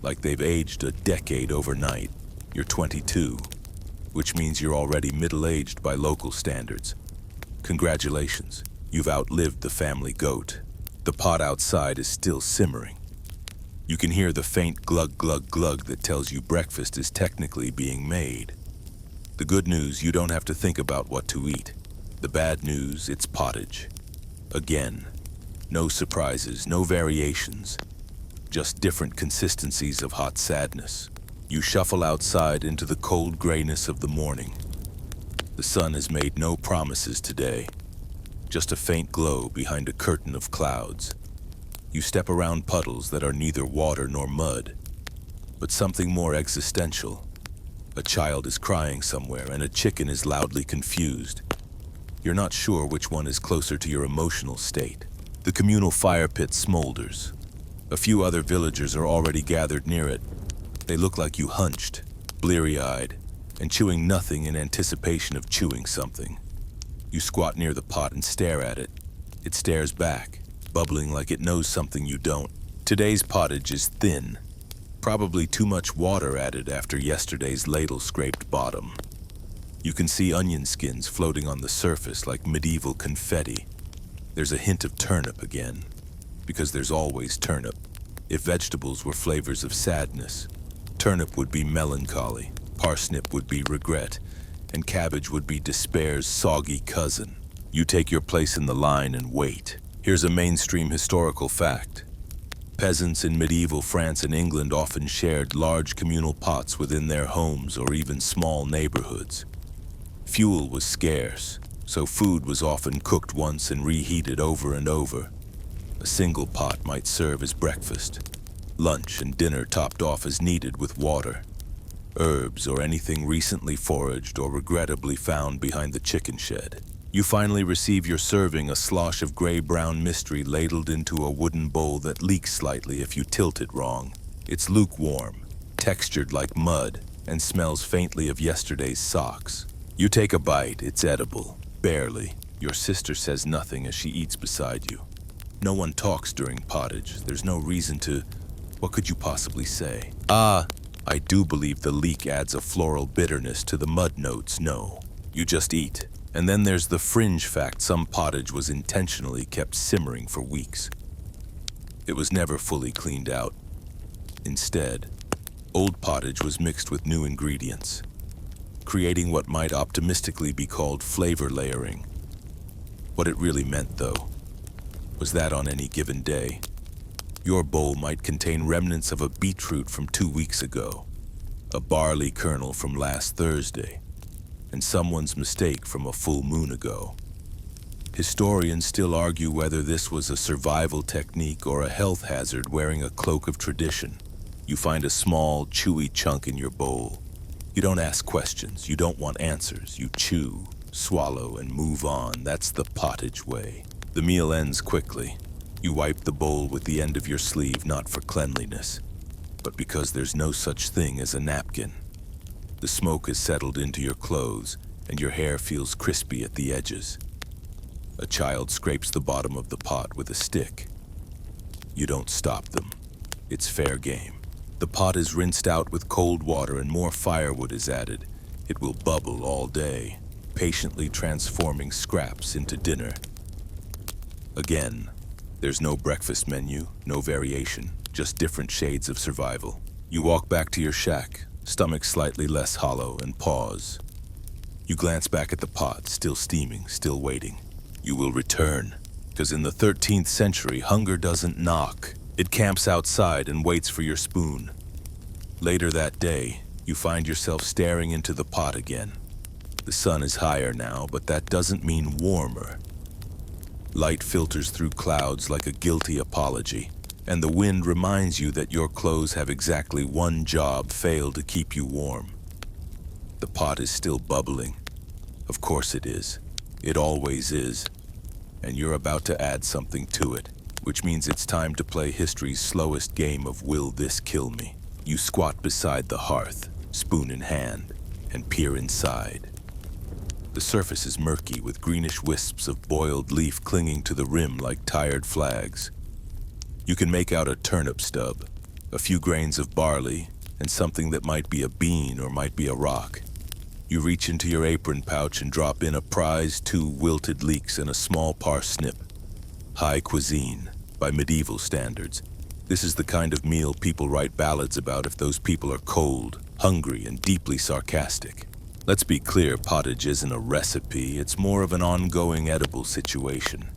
like they've aged a decade overnight. You're 22, which means you're already middle-aged by local standards. Congratulations, you've outlived the family goat. The pot outside is still simmering. You can hear the faint glug glug glug that tells you breakfast is technically being made. The good news, you don't have to think about what to eat. The bad news, it's pottage. Again. No surprises, no variations. Just different consistencies of hot sadness. You shuffle outside into the cold grayness of the morning. The sun has made no promises today. Just a faint glow behind a curtain of clouds. You step around puddles that are neither water nor mud, but something more existential. A child is crying somewhere, and a chicken is loudly confused. You're not sure which one is closer to your emotional state. The communal fire pit smolders. A few other villagers are already gathered near it. They look like you hunched, bleary-eyed, and chewing nothing in anticipation of chewing something. You squat near the pot and stare at it. It stares back, bubbling like it knows something you don't. Today's pottage is thin, probably too much water added after yesterday's ladle-scraped bottom. You can see onion skins floating on the surface like medieval confetti. There's a hint of turnip again, because there's always turnip. If vegetables were flavors of sadness, turnip would be melancholy, parsnip would be regret, and cabbage would be despair's soggy cousin. You take your place in the line and wait. Here's a mainstream historical fact. Peasants in medieval France and England often shared large communal pots within their homes or even small neighborhoods. Fuel was scarce, so food was often cooked once and reheated over and over. A single pot might serve as breakfast, lunch and dinner topped off as needed with water, herbs or anything recently foraged or regrettably found behind the chicken shed. You finally receive your serving, a slosh of gray-brown mystery ladled into a wooden bowl that leaks slightly if you tilt it wrong. It's lukewarm, textured like mud, and smells faintly of yesterday's socks. You take a bite, it's edible, barely. Your sister says nothing as she eats beside you. No one talks during pottage. There's no reason to... What could you possibly say? I do believe the leek adds a floral bitterness to the mud notes, no. You just eat. And then there's the fringe fact some pottage was intentionally kept simmering for weeks. It was never fully cleaned out. Instead, old pottage was mixed with new ingredients, creating what might optimistically be called flavor layering. What it really meant, though, was that on any given day, your bowl might contain remnants of a beetroot from 2 weeks ago, a barley kernel from last Thursday, and someone's mistake from a full moon ago. Historians still argue whether this was a survival technique or a health hazard wearing a cloak of tradition. You find a small, chewy chunk in your bowl. You don't ask questions, you don't want answers. You chew, swallow, and move on. That's the pottage way. The meal ends quickly. You wipe the bowl with the end of your sleeve, not for cleanliness, but because there's no such thing as a napkin. The smoke has settled into your clothes, and your hair feels crispy at the edges. A child scrapes the bottom of the pot with a stick. You don't stop them. It's fair game. The pot is rinsed out with cold water and more firewood is added. It will bubble all day, patiently transforming scraps into dinner. Again, there's no breakfast menu, no variation, just different shades of survival. You walk back to your shack, stomach slightly less hollow, and pause. You glance back at the pot, still steaming, still waiting. You will return, because in the 13th century, hunger doesn't knock. It camps outside and waits for your spoon. Later that day, you find yourself staring into the pot again. The sun is higher now, but that doesn't mean warmer. Light filters through clouds like a guilty apology, and the wind reminds you that your clothes have exactly one job: fail to keep you warm. The pot is still bubbling. Of course it is. It always is. And you're about to add something to it, which means it's time to play history's slowest game of will this kill me. You squat beside the hearth, spoon in hand, and peer inside. The surface is murky with greenish wisps of boiled leaf clinging to the rim like tired flags. You can make out a turnip stub, a few grains of barley, and something that might be a bean or might be a rock. You reach into your apron pouch and drop in a prize, 2 wilted leeks, and a small parsnip. High cuisine, by medieval standards. This is the kind of meal people write ballads about if those people are cold, hungry, and deeply sarcastic. Let's be clear, pottage isn't a recipe, it's more of an ongoing edible situation.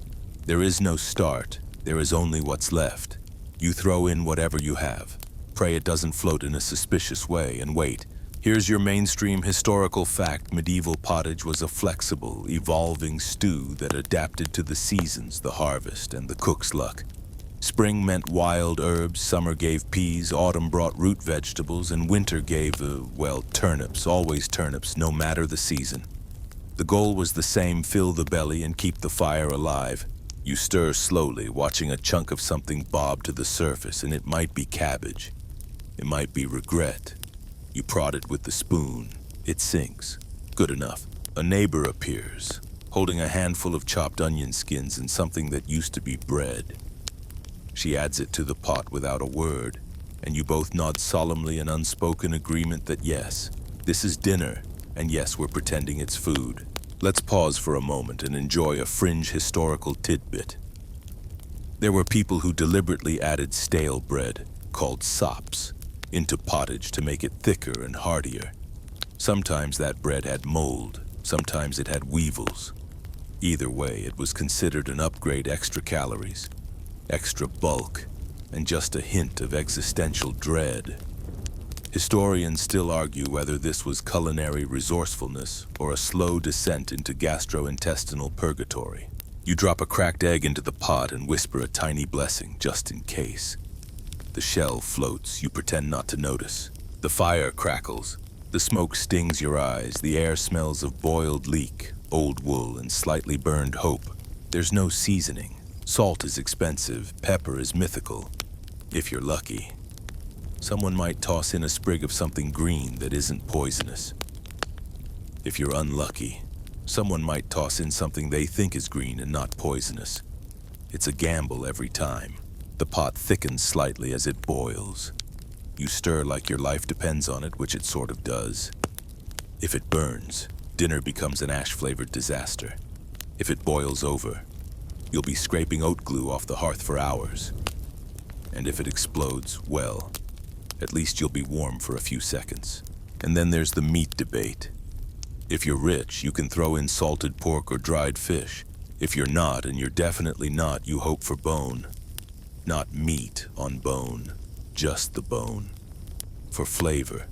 There is no start, there is only what's left. You throw in whatever you have. Pray it doesn't float in a suspicious way, and wait. Here's your mainstream historical fact: medieval pottage was a flexible, evolving stew that adapted to the seasons, the harvest, and the cook's luck. Spring meant wild herbs, summer gave peas, autumn brought root vegetables, and winter gave, turnips, always turnips, no matter the season. The goal was the same: fill the belly and keep the fire alive. You stir slowly, watching a chunk of something bob to the surface, and it might be cabbage. It might be regret. You prod it with the spoon. It sinks. Good enough. A neighbor appears, holding a handful of chopped onion skins and something that used to be bread. She adds it to the pot without a word, and you both nod solemnly in unspoken agreement that yes, this is dinner, and yes, we're pretending it's food. Let's pause for a moment and enjoy a fringe historical tidbit. There were people who deliberately added stale bread, called sops, into pottage to make it thicker and heartier. Sometimes that bread had mold, sometimes it had weevils. Either way, it was considered an upgrade: extra calories, extra bulk, and just a hint of existential dread. Historians still argue whether this was culinary resourcefulness or a slow descent into gastrointestinal purgatory. You drop a cracked egg into the pot and whisper a tiny blessing, just in case. The shell floats, you pretend not to notice. The fire crackles. The smoke stings your eyes. The air smells of boiled leek, old wool, and slightly burned hope. There's no seasoning. Salt is expensive, pepper is mythical. If you're lucky, someone might toss in a sprig of something green that isn't poisonous. If you're unlucky, someone might toss in something they think is green and not poisonous. It's a gamble every time. The pot thickens slightly as it boils. You stir like your life depends on it, which it sort of does. If it burns, dinner becomes an ash-flavored disaster. If it boils over, you'll be scraping oat glue off the hearth for hours. And if it explodes, well, at least you'll be warm for a few seconds. And then there's the meat debate. If you're rich, you can throw in salted pork or dried fish. If you're not, and you're definitely not, you hope for bone. Not meat on bone, just the bone. For flavor.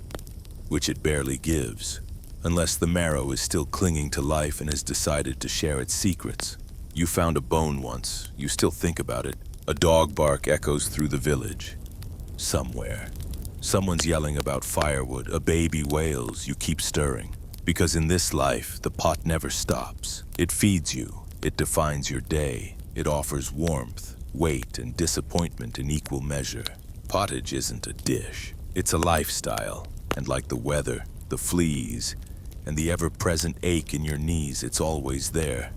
which it barely gives, unless the marrow is still clinging to life and has decided to share its secrets. You found a bone once, you still think about it. A dog bark echoes through the village. Somewhere. Someone's yelling about firewood, a baby wails, you keep stirring. Because in this life, the pot never stops. It feeds you, it defines your day, it offers warmth, weight, and disappointment in equal measure. Pottage isn't a dish, it's a lifestyle. And like the weather, the fleas, and the ever-present ache in your knees, it's always there.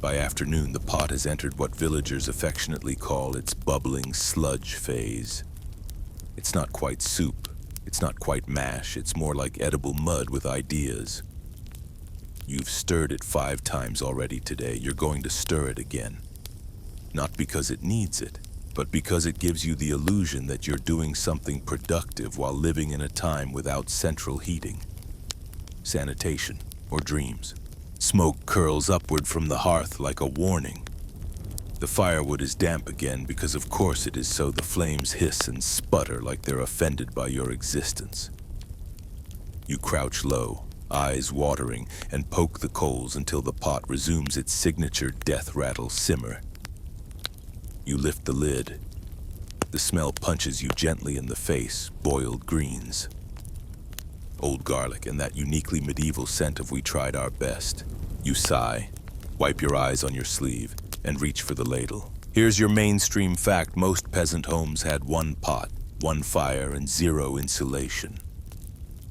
By afternoon, the pot has entered what villagers affectionately call its bubbling sludge phase. It's not quite soup, it's not quite mash, it's more like edible mud with ideas. You've stirred it 5 times already today, you're going to stir it again. Not because it needs it, but because it gives you the illusion that you're doing something productive while living in a time without central heating, sanitation, or dreams. Smoke curls upward from the hearth like a warning. The firewood is damp again because of course it is so. The flames hiss and sputter like they're offended by your existence. You crouch low, eyes watering, and poke the coals until the pot resumes its signature death rattle simmer. You lift the lid. The smell punches you gently in the face, boiled greens. Old garlic and that uniquely medieval scent of we tried our best. You sigh, wipe your eyes on your sleeve, and reach for the ladle. Here's your mainstream fact: most peasant homes had 1 pot, 1 fire, and 0 insulation.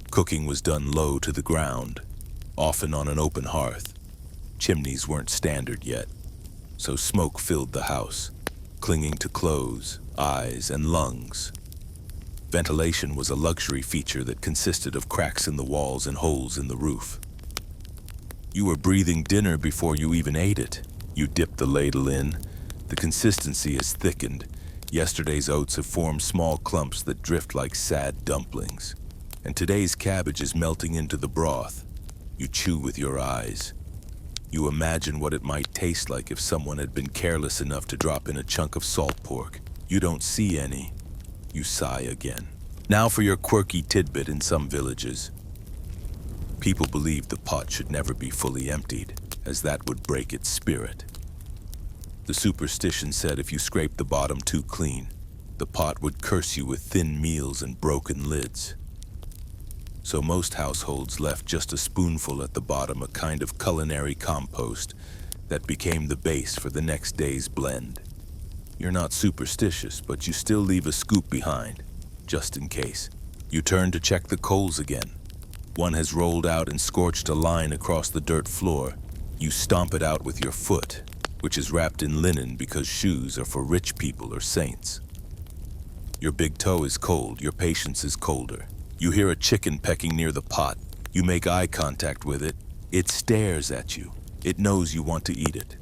Cooking was done low to the ground, often on an open hearth. Chimneys weren't standard yet, so smoke filled the house, clinging to clothes, eyes, and lungs. Ventilation was a luxury feature that consisted of cracks in the walls and holes in the roof. You were breathing dinner before you even ate it. You dip the ladle in. The consistency has thickened. Yesterday's oats have formed small clumps that drift like sad dumplings. And today's cabbage is melting into the broth. You chew with your eyes. You imagine what it might taste like if someone had been careless enough to drop in a chunk of salt pork. You don't see any. You sigh again. Now for your quirky tidbit. In some villages, people believed the pot should never be fully emptied, as that would break its spirit. The superstition said if you scraped the bottom too clean, the pot would curse you with thin meals and broken lids. So most households left just a spoonful at the bottom, a kind of culinary compost that became the base for the next day's blend. You're not superstitious, but you still leave a scoop behind, just in case. You turn to check the coals again. One has rolled out and scorched a line across the dirt floor. You stomp it out with your foot, which is wrapped in linen because shoes are for rich people or saints. Your big toe is cold, your patience is colder. You hear a chicken pecking near the pot. You make eye contact with it. It stares at you. It knows you want to eat it.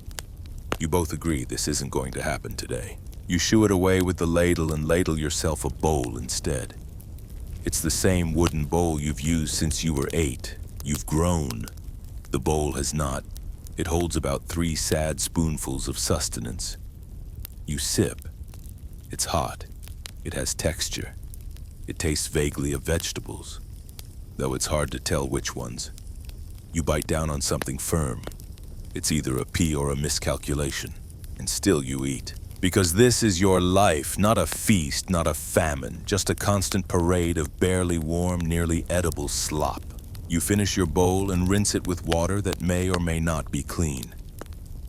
You both agree this isn't going to happen today. You shoo it away with the ladle and ladle yourself a bowl instead. It's the same wooden bowl you've used since you were 8. You've grown. The bowl has not. It holds about 3 sad spoonfuls of sustenance. You sip. It's hot. It has texture. It tastes vaguely of vegetables, though it's hard to tell which ones. You bite down on something firm. It's either a pea or a miscalculation, and still you eat. Because this is your life, not a feast, not a famine, just a constant parade of barely warm, nearly edible slop. You finish your bowl and rinse it with water that may or may not be clean.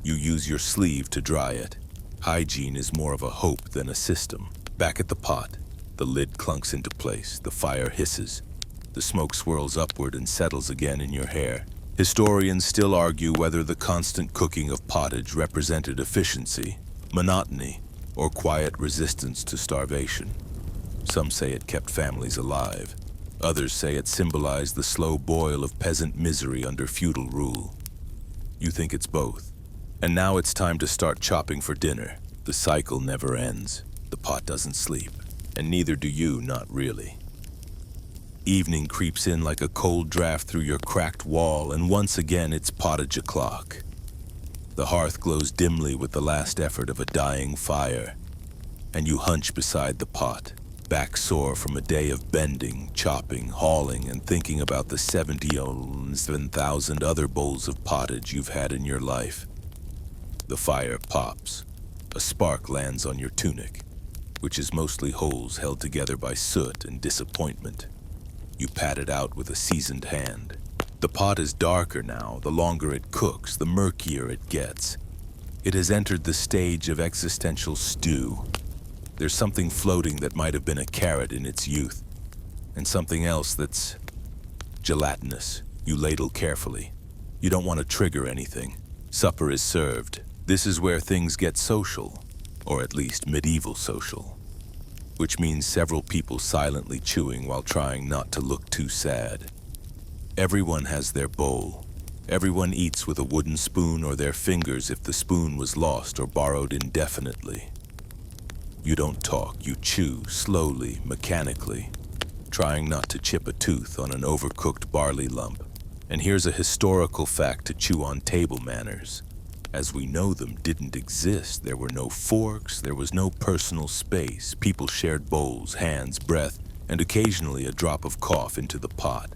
You use your sleeve to dry it. Hygiene is more of a hope than a system. Back at the pot, the lid clunks into place, the fire hisses. The smoke swirls upward and settles again in your hair. Historians still argue whether the constant cooking of pottage represented efficiency, monotony, or quiet resistance to starvation. Some say it kept families alive. Others say it symbolized the slow boil of peasant misery under feudal rule. You think it's both. And now it's time to start chopping for dinner. The cycle never ends. The pot doesn't sleep. And neither do you, not really. Evening creeps in like a cold draft through your cracked wall, and once again it's pottage o'clock. The hearth glows dimly with the last effort of a dying fire, and you hunch beside the pot, back sore from a day of bending, chopping, hauling, and thinking about the 7,000 other bowls of pottage you've had in your life. The fire pops. A spark lands on your tunic, which is mostly holes held together by soot and disappointment. You pat it out with a seasoned hand. The pot is darker now. The longer it cooks, the murkier it gets. It has entered the stage of existential stew. There's something floating that might have been a carrot in its youth, and something else that's gelatinous. You ladle carefully. You don't want to trigger anything. Supper is served. This is where things get social, or at least medieval social, which means several people silently chewing while trying not to look too sad. Everyone has their bowl. Everyone eats with a wooden spoon or their fingers if the spoon was lost or borrowed indefinitely. You don't talk, you chew slowly, mechanically, trying not to chip a tooth on an overcooked barley lump. And here's a historical fact to chew on table manners. As we know them didn't exist. There were no forks, there was no personal space. People shared bowls, hands, breath, and occasionally a drop of cough into the pot.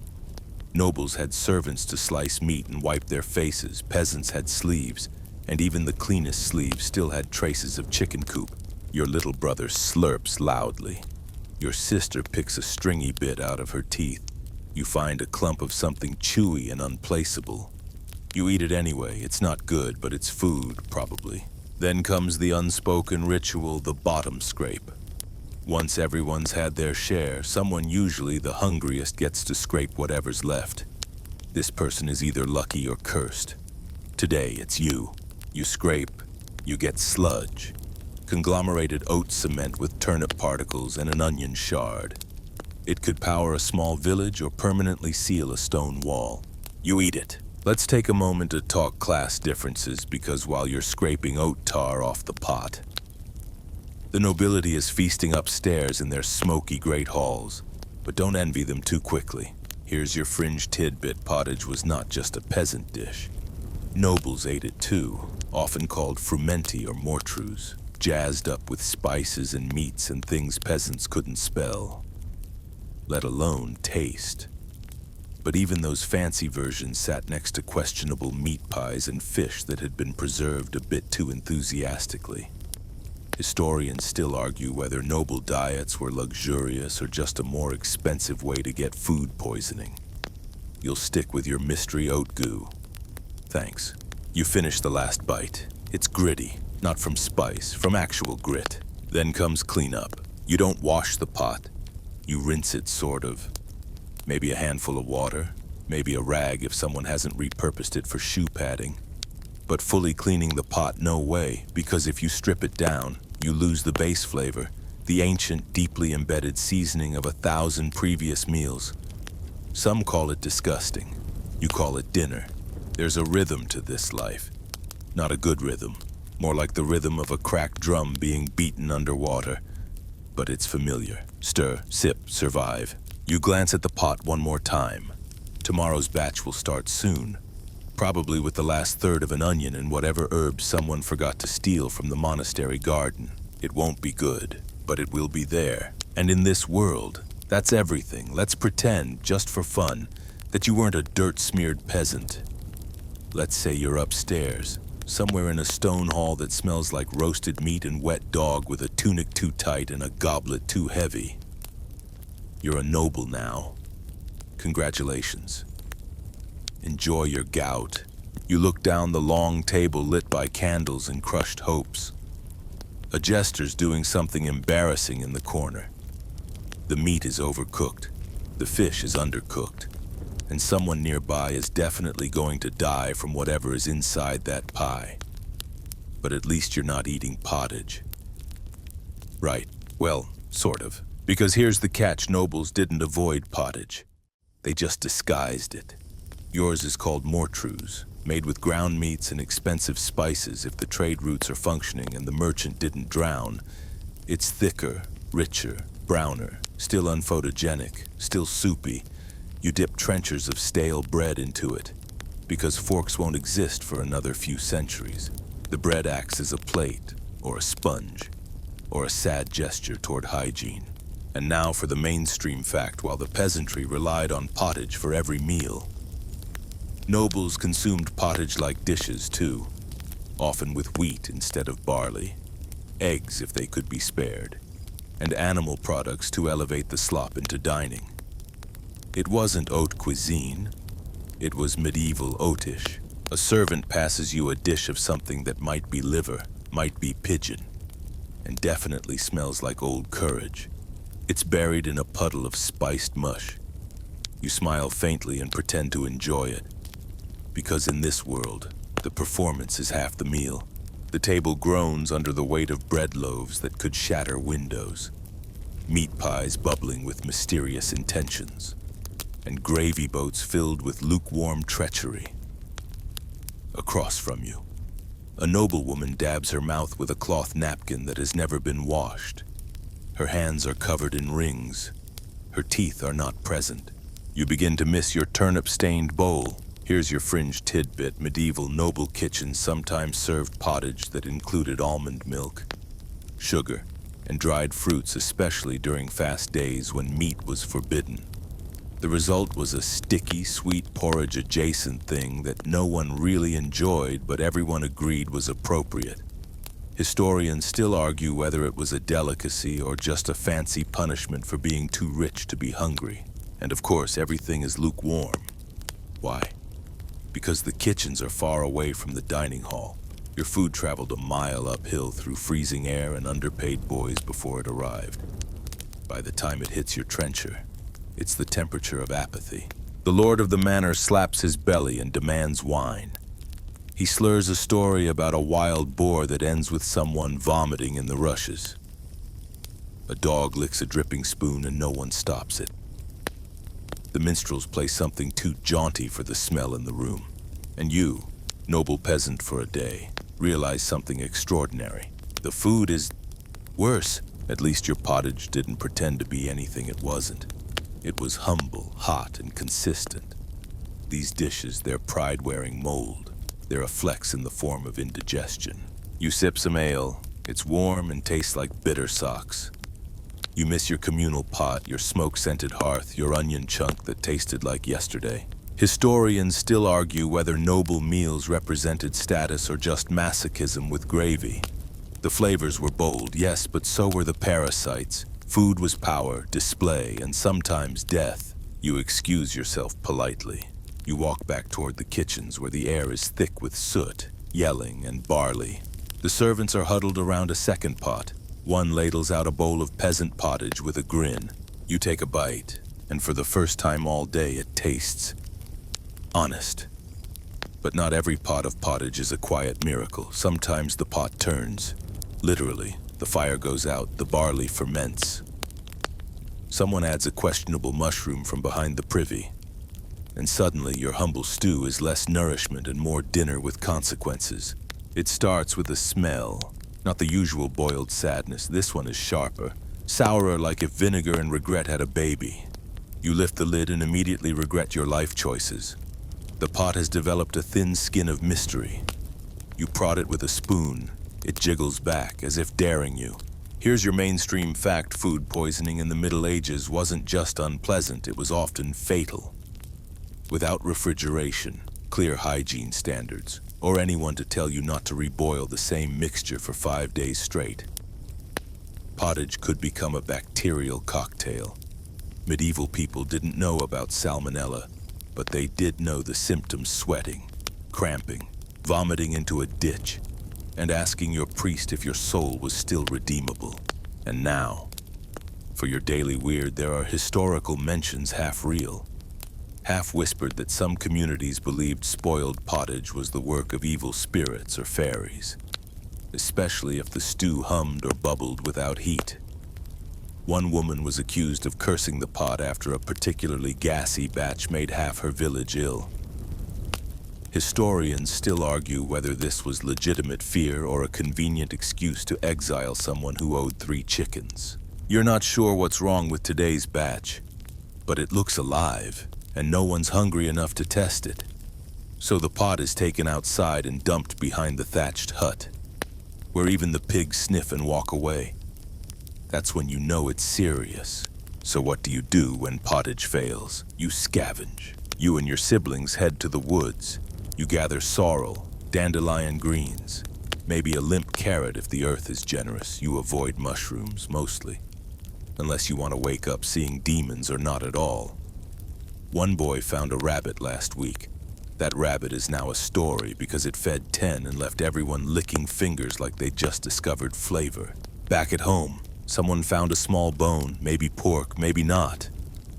Nobles had servants to slice meat and wipe their faces. Peasants had sleeves, and even the cleanest sleeves still had traces of chicken coop. Your little brother slurps loudly. Your sister picks a stringy bit out of her teeth. You find a clump of something chewy and unplaceable. You eat it anyway. It's not good, but it's food, probably. Then comes the unspoken ritual, the bottom scrape. Once everyone's had their share, someone, usually the hungriest, gets to scrape whatever's left. This person is either lucky or cursed. Today, it's you. You scrape, you get sludge. Conglomerated oat cement with turnip particles and an onion shard. It could power a small village or permanently seal a stone wall. You eat it. Let's take a moment to talk class differences, because while you're scraping oat tar off the pot, the nobility is feasting upstairs in their smoky great halls. But don't envy them too quickly. Here's your fringe tidbit: pottage was not just a peasant dish. Nobles ate it too, often called frumenti or mortrus, jazzed up with spices and meats and things peasants couldn't spell, let alone taste. But even those fancy versions sat next to questionable meat pies and fish that had been preserved a bit too enthusiastically. Historians still argue whether noble diets were luxurious or just a more expensive way to get food poisoning. You'll stick with your mystery oat goo. Thanks. You finish the last bite. It's gritty, not from spice, from actual grit. Then comes cleanup. You don't wash the pot. You rinse it, sort of. Maybe a handful of water, maybe a rag if someone hasn't repurposed it for shoe padding. But fully cleaning the pot, no way, because if you strip it down, you lose the base flavor, the ancient, deeply embedded seasoning of 1,000 previous meals. Some call it disgusting. You call it dinner. There's a rhythm to this life. Not a good rhythm, more like the rhythm of a cracked drum being beaten underwater. But it's familiar. Stir, sip, survive. You glance at the pot one more time. Tomorrow's batch will start soon, probably with the last third of an onion and whatever herbs someone forgot to steal from the monastery garden. It won't be good, but it will be there. And in this world, that's everything. Let's pretend, just for fun, that you weren't a dirt-smeared peasant. Let's say you're upstairs, somewhere in a stone hall that smells like roasted meat and wet dog, with a tunic too tight and a goblet too heavy. You're a noble now. Congratulations. Enjoy your gout. You look down the long table lit by candles and crushed hopes. A jester's doing something embarrassing in the corner. The meat is overcooked. The fish is undercooked. And someone nearby is definitely going to die from whatever is inside that pie. But at least you're not eating pottage. Right. Well, sort of. Because here's the catch: nobles didn't avoid pottage. They just disguised it. Yours is called mortrus, made with ground meats and expensive spices if the trade routes are functioning and the merchant didn't drown. It's thicker, richer, browner, still unphotogenic, still soupy. You dip trenchers of stale bread into it, because forks won't exist for another few centuries. The bread acts as a plate, or a sponge, or a sad gesture toward hygiene. And now for the mainstream fact, while the peasantry relied on pottage for every meal, nobles consumed pottage-like dishes too, often with wheat instead of barley, eggs if they could be spared, and animal products to elevate the slop into dining. It wasn't haute cuisine, it was medieval oatish. A servant passes you a dish of something that might be liver, might be pigeon, and definitely smells like old courage. It's buried in a puddle of spiced mush. You smile faintly and pretend to enjoy it, because in this world, the performance is half the meal. The table groans under the weight of bread loaves that could shatter windows, meat pies bubbling with mysterious intentions, and gravy boats filled with lukewarm treachery. Across from you, a noblewoman dabs her mouth with a cloth napkin that has never been washed. Her hands are covered in rings. Her teeth are not present. You begin to miss your turnip-stained bowl. Here's your fringe tidbit. Medieval noble kitchens sometimes served pottage that included almond milk, sugar, and dried fruits, especially during fast days when meat was forbidden. The result was a sticky, sweet porridge-adjacent thing that no one really enjoyed, but everyone agreed was appropriate. Historians still argue whether it was a delicacy or just a fancy punishment for being too rich to be hungry. And of course, everything is lukewarm. Why? Because the kitchens are far away from the dining hall. Your food traveled a mile uphill through freezing air and underpaid boys before it arrived. By the time it hits your trencher, it's the temperature of apathy. The lord of the manor slaps his belly and demands wine. He slurs a story about a wild boar that ends with someone vomiting in the rushes. A dog licks a dripping spoon and no one stops it. The minstrels play something too jaunty for the smell in the room. And you, noble peasant for a day, realize something extraordinary. The food is worse. At least your pottage didn't pretend to be anything it wasn't. It was humble, hot, and consistent. These dishes, they're pride-wearing mold. They're a flex in the form of indigestion. You sip some ale. It's warm and tastes like bitter socks. You miss your communal pot, your smoke-scented hearth, your onion chunk that tasted like yesterday. Historians still argue whether noble meals represented status or just masochism with gravy. The flavors were bold, yes, but so were the parasites. Food was power, display, and sometimes death. You excuse yourself politely. You walk back toward the kitchens where the air is thick with soot, yelling, and barley. The servants are huddled around a second pot. One ladles out a bowl of peasant pottage with a grin. You take a bite, and for the first time all day it tastes honest. But not every pot of pottage is a quiet miracle. Sometimes the pot turns. Literally, the fire goes out, the barley ferments. Someone adds a questionable mushroom from behind the privy, and suddenly your humble stew is less nourishment and more dinner with consequences. It starts with a smell, not the usual boiled sadness. This one is sharper, sourer, like if vinegar and regret had a baby. You lift the lid and immediately regret your life choices. The pot has developed a thin skin of mystery. You prod it with a spoon. It jiggles back, as if daring you. Here's your mainstream fact: food poisoning in the Middle Ages wasn't just unpleasant, it was often fatal. Without refrigeration, clear hygiene standards, or anyone to tell you not to reboil the same mixture for 5 days straight, pottage could become a bacterial cocktail. Medieval people didn't know about salmonella, but they did know the symptoms: sweating, cramping, vomiting into a ditch, and asking your priest if your soul was still redeemable. And now, for your daily weird, there are historical mentions, half real, half whispered, that some communities believed spoiled pottage was the work of evil spirits or fairies, especially if the stew hummed or bubbled without heat. One woman was accused of cursing the pot after a particularly gassy batch made half her village ill. Historians still argue whether this was legitimate fear or a convenient excuse to exile someone who owed 3 chickens. You're not sure what's wrong with today's batch, but it looks alive, and no one's hungry enough to test it. So the pot is taken outside and dumped behind the thatched hut, where even the pigs sniff and walk away. That's when you know it's serious. So what do you do when pottage fails? You scavenge. You and your siblings head to the woods. You gather sorrel, dandelion greens, maybe a limp carrot if the earth is generous. You avoid mushrooms, mostly. Unless you want to wake up seeing demons or not at all. One boy found a rabbit last week. That rabbit is now a story because it fed 10 and left everyone licking fingers like they just discovered flavor. Back at home, someone found a small bone, maybe pork, maybe not.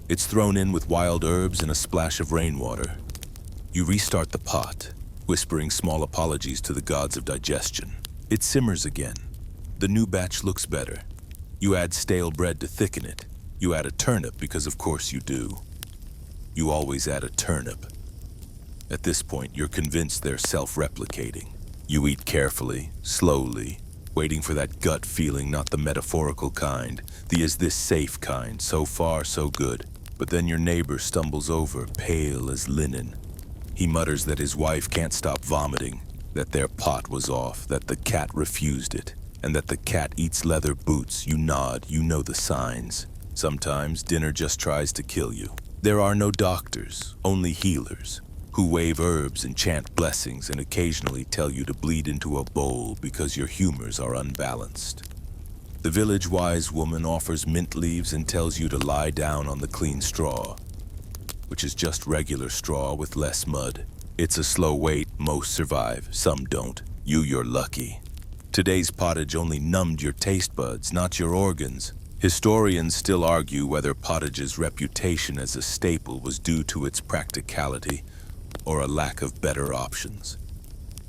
It's thrown in with wild herbs and a splash of rainwater. You restart the pot, whispering small apologies to the gods of digestion. It simmers again. The new batch looks better. You add stale bread to thicken it. You add a turnip because of course you do. You always add a turnip. At this point, you're convinced they're self-replicating. You eat carefully, slowly, waiting for that gut feeling, not the metaphorical kind, the is this safe kind, so far so good. But then your neighbor stumbles over, pale as linen. He mutters that his wife can't stop vomiting, that their pot was off, that the cat refused it, and that the cat eats leather boots. You nod, you know the signs. Sometimes dinner just tries to kill you. There are no doctors, only healers, who wave herbs and chant blessings and occasionally tell you to bleed into a bowl because your humors are unbalanced. The village wise woman offers mint leaves and tells you to lie down on the clean straw, which is just regular straw with less mud. It's a slow wait, most survive, some don't. You're lucky. Today's pottage only numbed your taste buds, not your organs. Historians still argue whether pottage's reputation as a staple was due to its practicality or a lack of better options.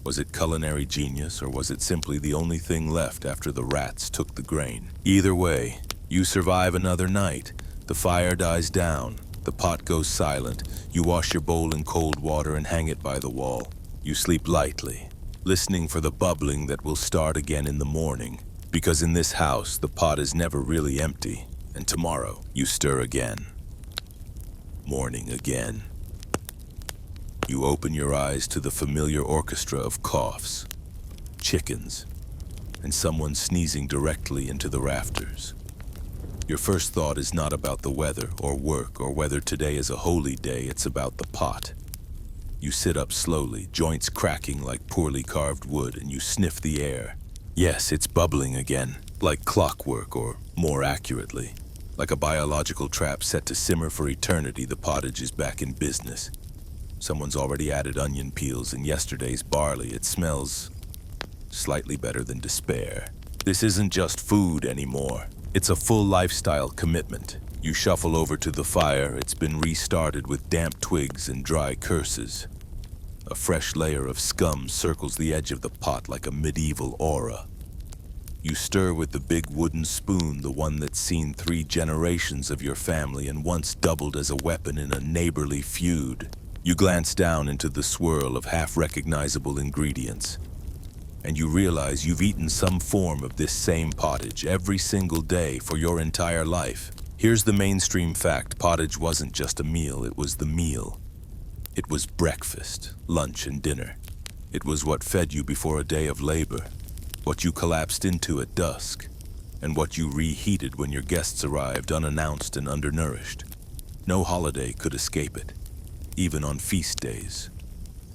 Was it culinary genius, or was it simply the only thing left after the rats took the grain? Either way, you survive another night. The fire dies down, the pot goes silent, you wash your bowl in cold water and hang it by the wall. You sleep lightly, listening for the bubbling that will start again in the morning. Because in this house, the pot is never really empty, and tomorrow you stir again. Morning again. You open your eyes to the familiar orchestra of coughs, chickens, and someone sneezing directly into the rafters. Your first thought is not about the weather or work or whether today is a holy day, it's about the pot. You sit up slowly, joints cracking like poorly carved wood, and you sniff the air. Yes, it's bubbling again, like clockwork, or more accurately, like a biological trap set to simmer for eternity. The pottage is back in business. Someone's already added onion peels and yesterday's barley. It smells slightly better than despair. This isn't just food anymore. It's a full lifestyle commitment. You shuffle over to the fire. It's been restarted with damp twigs and dry curses. A fresh layer of scum circles the edge of the pot like a medieval aura. You stir with the big wooden spoon, the one that's seen 3 generations of your family and once doubled as a weapon in a neighborly feud. You glance down into the swirl of half-recognizable ingredients, and you realize you've eaten some form of this same pottage every single day for your entire life. Here's the mainstream fact: pottage wasn't just a meal, it was the meal. It was breakfast, lunch, and dinner. It was what fed you before a day of labor, what you collapsed into at dusk, and what you reheated when your guests arrived unannounced and undernourished. No holiday could escape it. Even on feast days.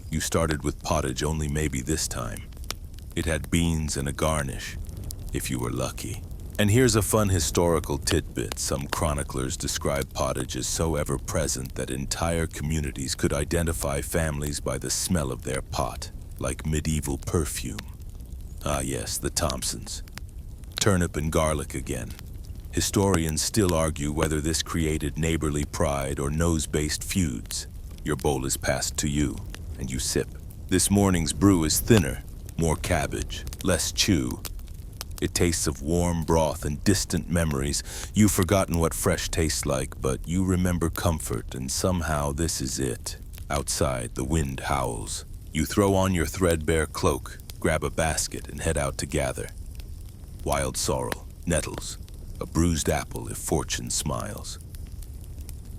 You started with pottage, only maybe this time. It had beans and a garnish, if you were lucky. And here's a fun historical tidbit. Some chroniclers describe pottage as so ever-present that entire communities could identify families by the smell of their pot, like medieval perfume. Ah yes, the Thompsons. Turnip and garlic again. Historians still argue whether this created neighborly pride or nose-based feuds. Your bowl is passed to you, and you sip. This morning's brew is thinner, more cabbage, less chew. It tastes of warm broth and distant memories. You've forgotten what fresh tastes like, but you remember comfort, and somehow this is it. Outside, the wind howls. You throw on your threadbare cloak, grab a basket, and head out to gather. Wild sorrel, nettles, a bruised apple if fortune smiles.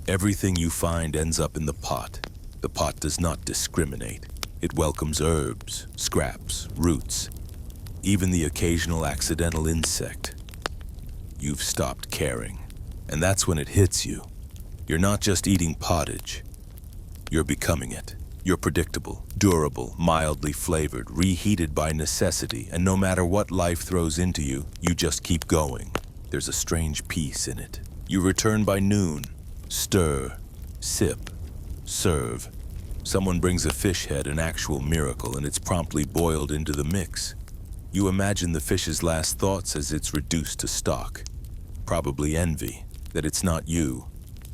Everything you find ends up in the pot. The pot does not discriminate. It welcomes herbs, scraps, roots, even the occasional accidental insect. you've stopped caring. And that's when it hits you. You're not just eating pottage, you're becoming it. You're predictable, durable, mildly flavored, reheated by necessity, and no matter what life throws into you, you just keep going. There's a strange peace in it. You return by noon, stir, sip, serve. Someone brings a fish head, an actual miracle, and it's promptly boiled into the mix. You imagine the fish's last thoughts as it's reduced to stock. Probably envy, that it's not you,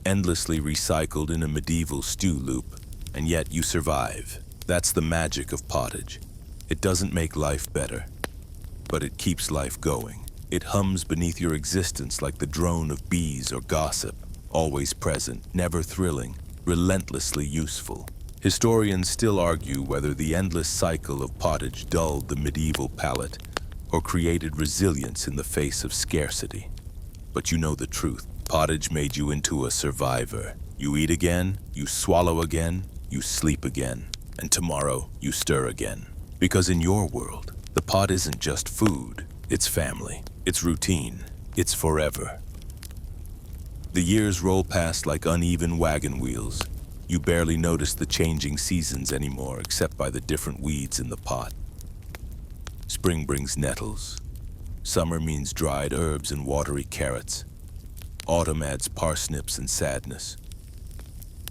endlessly recycled in a medieval stew loop, and yet you survive. That's the magic of pottage. It doesn't make life better, but it keeps life going. It hums beneath your existence like the drone of bees or gossip, always present, never thrilling, relentlessly useful. Historians still argue whether the endless cycle of pottage dulled the medieval palate or created resilience in the face of scarcity. But you know the truth. Pottage made you into a survivor. You eat again, you swallow again, you sleep again, and tomorrow you stir again. Because in your world, the pot isn't just food, it's family, it's routine, it's forever. The years roll past like uneven wagon wheels. You barely notice the changing seasons anymore except by the different weeds in the pot. Spring brings nettles. Summer means dried herbs and watery carrots. Autumn adds parsnips and sadness.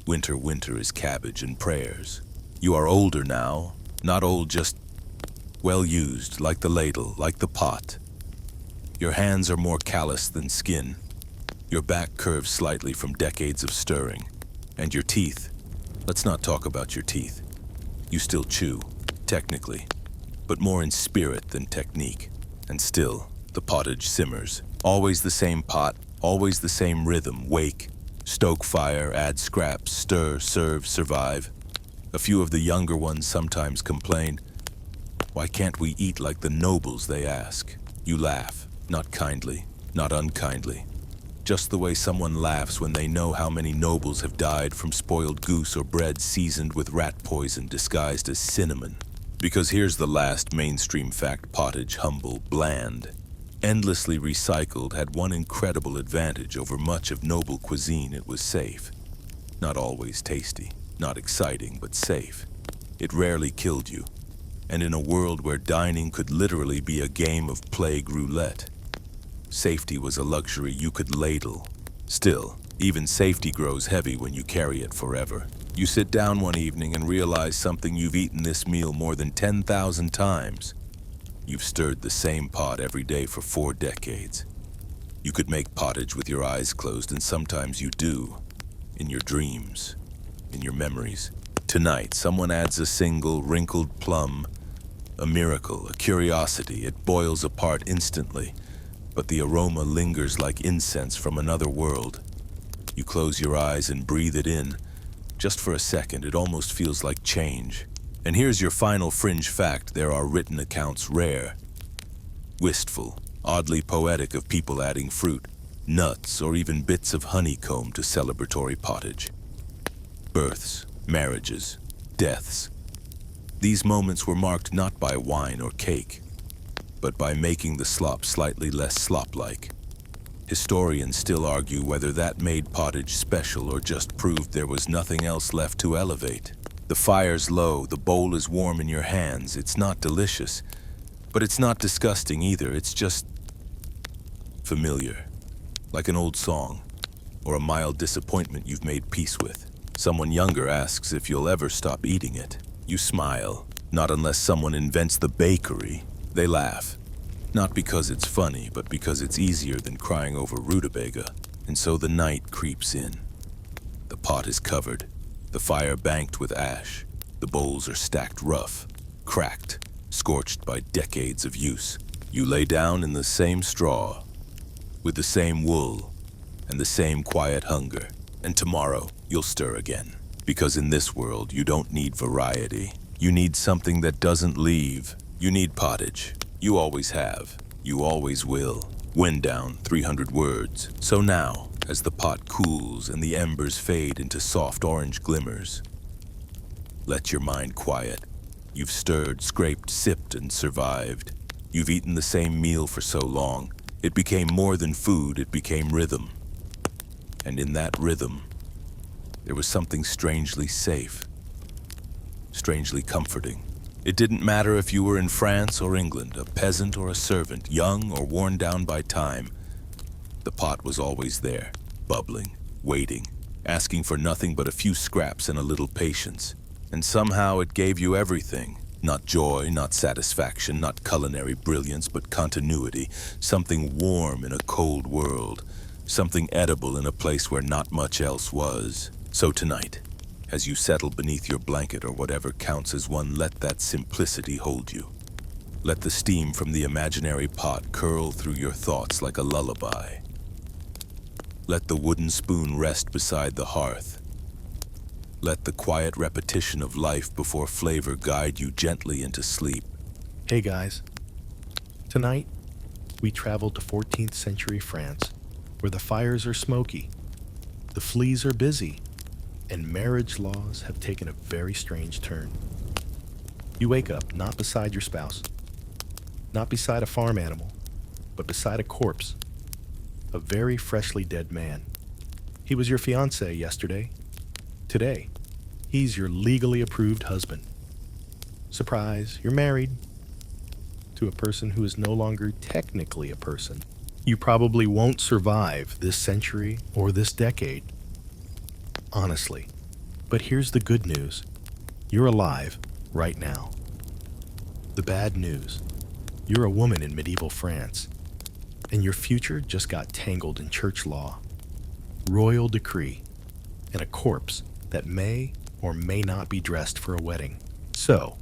Winter is cabbage and prayers. You are older now, not old, just well used, like the ladle, like the pot. Your hands are more callous than skin. Your back curves slightly from decades of stirring. And your teeth, let's not talk about your teeth. You still chew, technically, but more in spirit than technique. And still, the pottage simmers. Always the same pot, always the same rhythm. Wake, stoke fire, add scraps, stir, serve, survive. A few of the younger ones sometimes complain, "Why can't we eat like the nobles?" they ask. You laugh, not kindly, not unkindly. Just the way someone laughs when they know how many nobles have died from spoiled goose or bread seasoned with rat poison disguised as cinnamon. Because here's the last mainstream fact: pottage, humble, bland, endlessly recycled, had one incredible advantage over much of noble cuisine: it was safe. Not always tasty, not exciting, but safe. It rarely killed you. And in a world where dining could literally be a game of plague roulette, safety was a luxury you could ladle. Still, even safety grows heavy when you carry it forever. You sit down one evening and realize something: you've eaten this meal more than 10,000 times. You've stirred the same pot every day for 4 decades. You could make pottage with your eyes closed, and sometimes you do. In your dreams, in your memories. Tonight, someone adds a single wrinkled plum. A miracle, a curiosity. It boils apart instantly, but the aroma lingers like incense from another world. You close your eyes and breathe it in. Just for a second, it almost feels like change. And here's your final fringe fact: there are written accounts, rare, wistful, oddly poetic, of people adding fruit, nuts, or even bits of honeycomb to celebratory pottage. Births, marriages, deaths. These moments were marked not by wine or cake, but by making the slop slightly less slop-like. Historians still argue whether that made pottage special or just proved there was nothing else left to elevate. The fire's low, the bowl is warm in your hands. It's not delicious, but it's not disgusting either. It's just familiar, like an old song, or a mild disappointment you've made peace with. Someone younger asks if you'll ever stop eating it. You smile, not unless someone invents the bakery. They laugh, not because it's funny, but because it's easier than crying over rutabaga. And so the night creeps in. The pot is covered, the fire banked with ash. The bowls are stacked rough, cracked, scorched by decades of use. You lay down in the same straw, with the same wool, and the same quiet hunger. And tomorrow, you'll stir again. Because in this world, you don't need variety. You need something that doesn't leave. You need pottage. You always have. You always will. Wind down 300 words. So now, as the pot cools and the embers fade into soft orange glimmers, let your mind quiet. You've stirred, scraped, sipped, and survived. You've eaten the same meal for so long, It became more than food, it became rhythm. And in that rhythm, there was something strangely safe, strangely comforting. It didn't matter if you were in France or England, a peasant or a servant, young or worn down by time. The pot was always there, bubbling, waiting, asking for nothing but a few scraps and a little patience. And somehow it gave you everything. Not joy, not satisfaction, not culinary brilliance, but continuity. Something warm in a cold world. Something edible in a place where not much else was. So tonight, as you settle beneath your blanket or whatever counts as one, let that simplicity hold you. Let the steam from the imaginary pot curl through your thoughts like a lullaby. Let the wooden spoon rest beside the hearth. Let the quiet repetition of life before flavor guide you gently into sleep. Hey guys, tonight we travel to 14th century France, where the fires are smoky, the fleas are busy, and marriage laws have taken a very strange turn. You wake up not beside your spouse, not beside a farm animal, but beside a corpse, a very freshly dead man. He was your fiancé yesterday. Today, he's your legally approved husband. Surprise, you're married to a person who is no longer technically a person. You probably won't survive this century or this decade. Honestly. But here's the good news. You're alive right now. The bad news. You're a woman in medieval France, and your future just got tangled in church law, royal decree, and a corpse that may or may not be dressed for a wedding. So,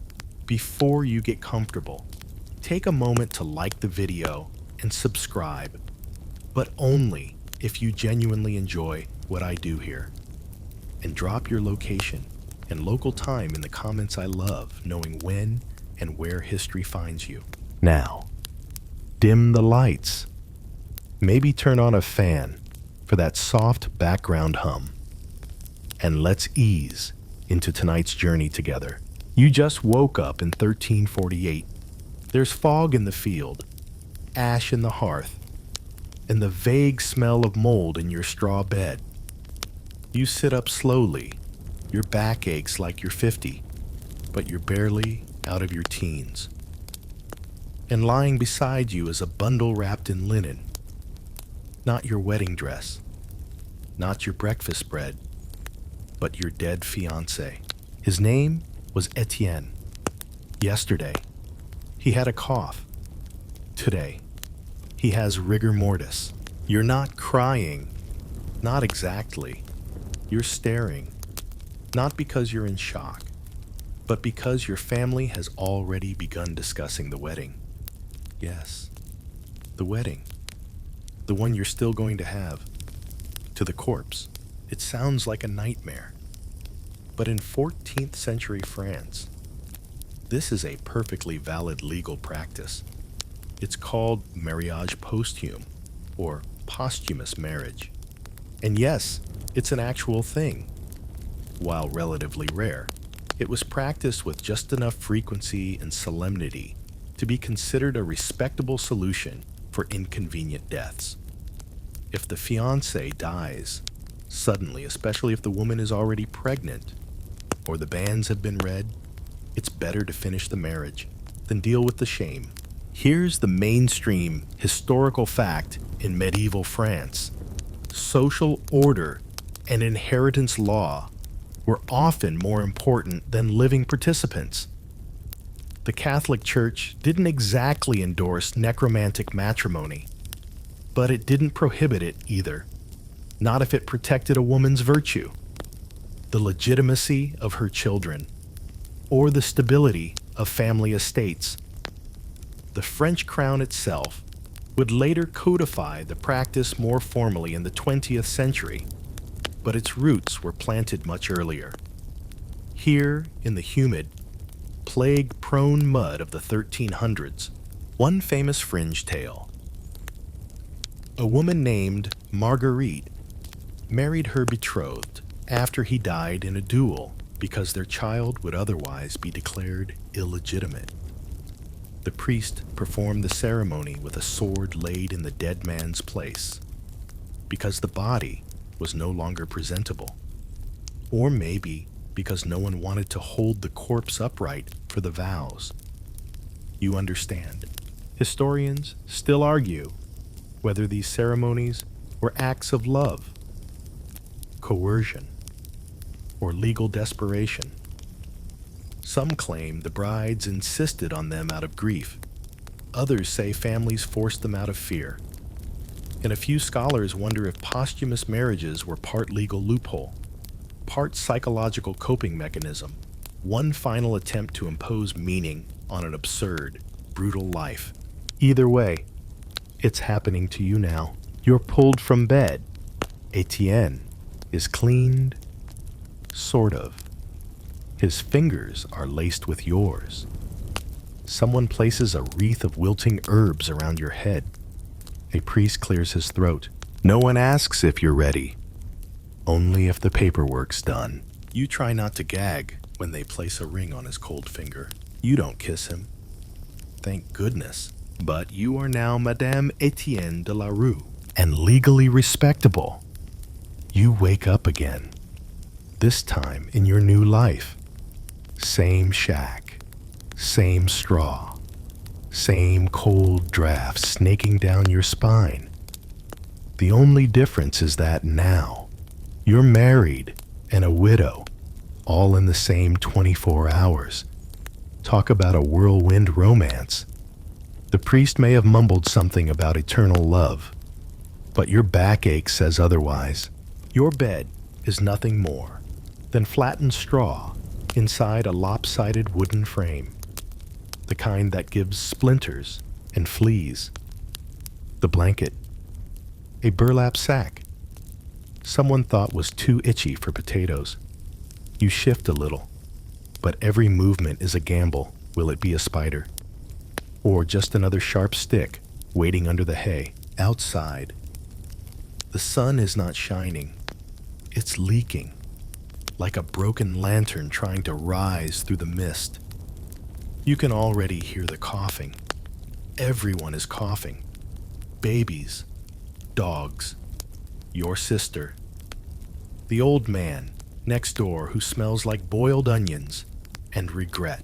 before you get comfortable, take a moment to like the video and subscribe, but only if you genuinely enjoy what I do here. And drop your location and local time in the comments. I love knowing when and where history finds you. Now, dim the lights. Maybe turn on a fan for that soft background hum. And let's ease into tonight's journey together. You just woke up in 1348. There's fog in the field, ash in the hearth, and the vague smell of mold in your straw bed. You sit up slowly. Your back aches like you're 50, but you're barely out of your teens. And lying beside you is a bundle wrapped in linen. Not your wedding dress, not your breakfast bread, but your dead fiancé. His name was Etienne. Yesterday, he had a cough. Today, he has rigor mortis. You're not crying. Not exactly. You're staring. Not because you're in shock, but because your family has already begun discussing the wedding. Yes, the wedding. The one you're still going to have. To the corpse. It sounds like a nightmare. But in 14th century France, this is a perfectly valid legal practice. It's called mariage posthume, or posthumous marriage. And yes, it's an actual thing. While relatively rare, it was practiced with just enough frequency and solemnity to be considered a respectable solution for inconvenient deaths. If the fiancé dies suddenly, especially if the woman is already pregnant, or the banns have been read, it's better to finish the marriage than deal with the shame. Here's the mainstream historical fact in medieval France. Social order and inheritance law were often more important than living participants. The Catholic Church didn't exactly endorse necromantic matrimony, but it didn't prohibit it either, not if it protected a woman's virtue, the legitimacy of her children, or the stability of family estates. The French crown itself would later codify the practice more formally in the 20th century, but its roots were planted much earlier. Here, in the humid, plague-prone mud of the 1300s, one famous fringe tale. A woman named Marguerite married her betrothed after he died in a duel because their child would otherwise be declared illegitimate. The priest performed the ceremony with a sword laid in the dead man's place, because the body was no longer presentable. Or maybe because no one wanted to hold the corpse upright for the vows. You understand. Historians still argue whether these ceremonies were acts of love, coercion, or legal desperation. Some claim the brides insisted on them out of grief. Others say families forced them out of fear. And a few scholars wonder if posthumous marriages were part legal loophole, part psychological coping mechanism, one final attempt to impose meaning on an absurd, brutal life. Either way, it's happening to you now. You're pulled from bed. Etienne is cleaned, sort of. His fingers are laced with yours. Someone places a wreath of wilting herbs around your head. A priest clears his throat. No one asks if you're ready, only if the paperwork's done. You try not to gag when they place a ring on his cold finger. You don't kiss him. Thank goodness. But you are now Madame Etienne de la Rue, and legally respectable. You wake up again, this time in your new life. Same shack, same straw, same cold draft snaking down your spine. The only difference is that now, you're married and a widow, all in the same 24 hours. Talk about a whirlwind romance. The priest may have mumbled something about eternal love, but your backache says otherwise. Your bed is nothing more than flattened straw inside a lopsided wooden frame, the kind that gives splinters and fleas. The blanket, a burlap sack someone thought was too itchy for potatoes. You shift a little, but every movement is a gamble. Will it be a spider? Or just another sharp stick waiting under the hay? Outside, the sun is not shining. It's leaking, like a broken lantern trying to rise through the mist. You can already hear the coughing. Everyone is coughing. Babies, dogs, your sister, the old man next door who smells like boiled onions, and regret.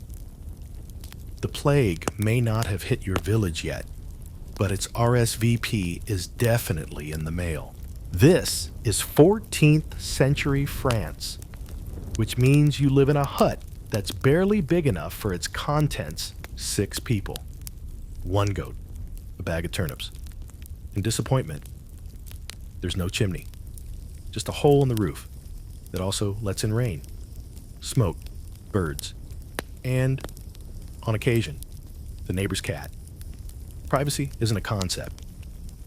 The plague may not have hit your village yet, but its RSVP is definitely in the mail. This is 14th century France, which means you live in a hut that's barely big enough for its contents, 6 people, 1 goat, a bag of turnips. And disappointment, there's no chimney, just a hole in the roof that also lets in rain, smoke, birds, and, on occasion, the neighbor's cat. Privacy isn't a concept.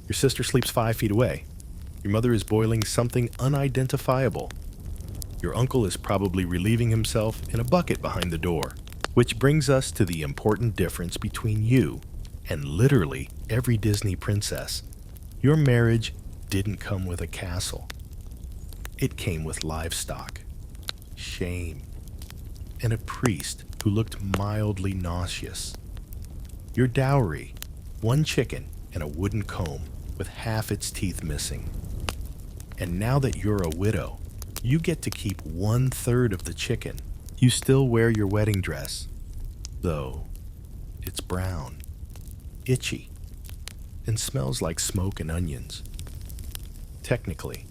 Your sister sleeps 5 feet away. Your mother is boiling something unidentifiable. Your uncle is probably relieving himself in a bucket behind the door. Which brings us to the important difference between you and literally every Disney princess. Your marriage didn't come with a castle. It came with livestock, shame, and a priest who looked mildly nauseous. Your dowry, 1 chicken and a wooden comb with half its teeth missing. And now that you're a widow, you get to keep 1/3 of the chicken. You still wear your wedding dress, though it's brown, itchy, and smells like smoke and onions. Technically,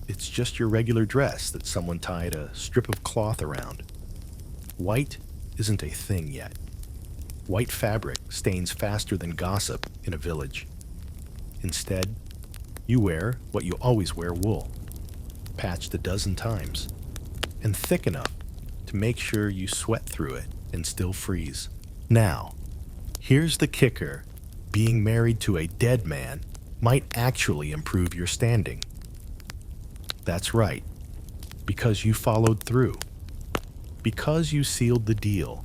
it's just your regular dress that someone tied a strip of cloth around. White isn't a thing yet. White fabric stains faster than gossip in a village. Instead, you wear what you always wear: wool, patched a dozen times, and thick enough to make sure you sweat through it and still freeze. Now, here's the kicker. Being married to a dead man might actually improve your standing. That's right, because you followed through. Because you sealed the deal,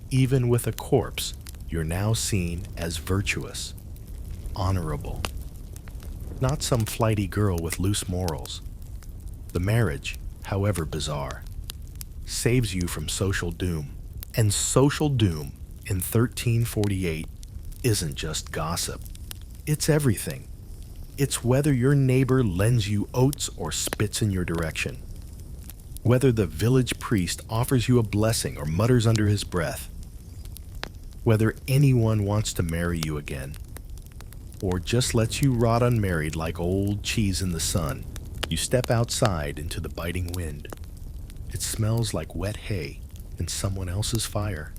even with a corpse, you're now seen as virtuous, honorable. Not some flighty girl with loose morals. The marriage, however bizarre, saves you from social doom. And social doom in 1348 isn't just gossip. It's everything. It's whether your neighbor lends you oats or spits in your direction. Whether the village priest offers you a blessing or mutters under his breath. Whether anyone wants to marry you again, or just lets you rot unmarried like old cheese in the sun. You step outside into the biting wind. It smells like wet hay and someone else's fire.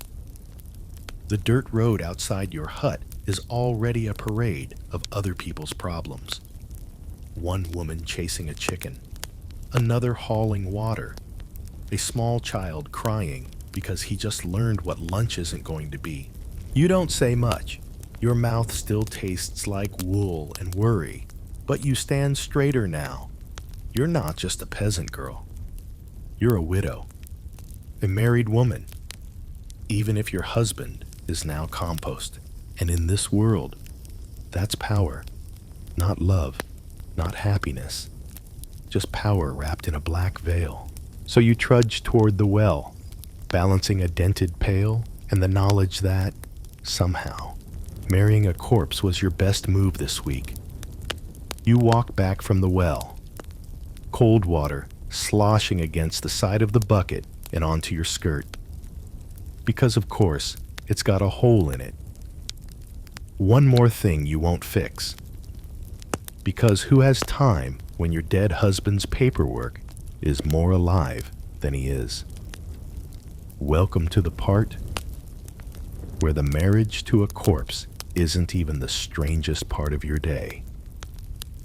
The dirt road outside your hut is already a parade of other people's problems. One woman chasing a chicken, another hauling water, a small child crying because he just learned what lunch isn't going to be. You don't say much. Your mouth still tastes like wool and worry, but you stand straighter now. You're not just a peasant girl. You're a widow, a married woman, even if your husband is now compost. And in this world, that's power, not love, not happiness, just power wrapped in a black veil. So you trudge toward the well, balancing a dented pail and the knowledge that, somehow, marrying a corpse was your best move this week. You walk back from the well, cold water sloshing against the side of the bucket and onto your skirt. Because, of course, it's got a hole in it. One more thing you won't fix. Because who has time when your dead husband's paperwork is more alive than he is? Welcome to the part where the marriage to a corpse isn't even the strangest part of your day.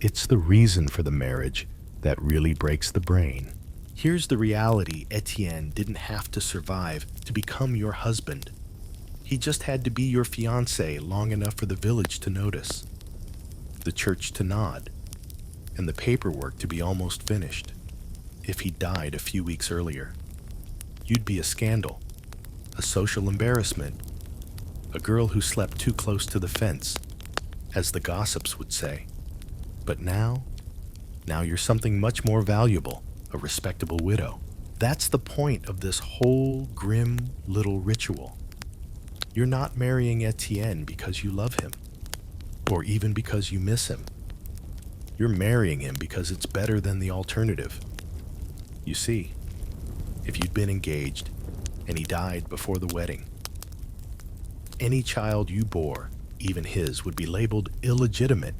It's the reason for the marriage that really breaks the brain. Here's the reality Etienne didn't have to survive to become your husband. He just had to be your fiancé long enough for the village to notice, the church to nod, and the paperwork to be almost finished. If he died a few weeks earlier, you'd be a scandal, a social embarrassment, a girl who slept too close to the fence, as the gossips would say. But now you're something much more valuable, a respectable widow. That's the point of this whole grim little ritual. You're not marrying Etienne because you love him, or even because you miss him. You're marrying him because it's better than the alternative. You see, if you'd been engaged and he died before the wedding, any child you bore, even his, would be labeled illegitimate.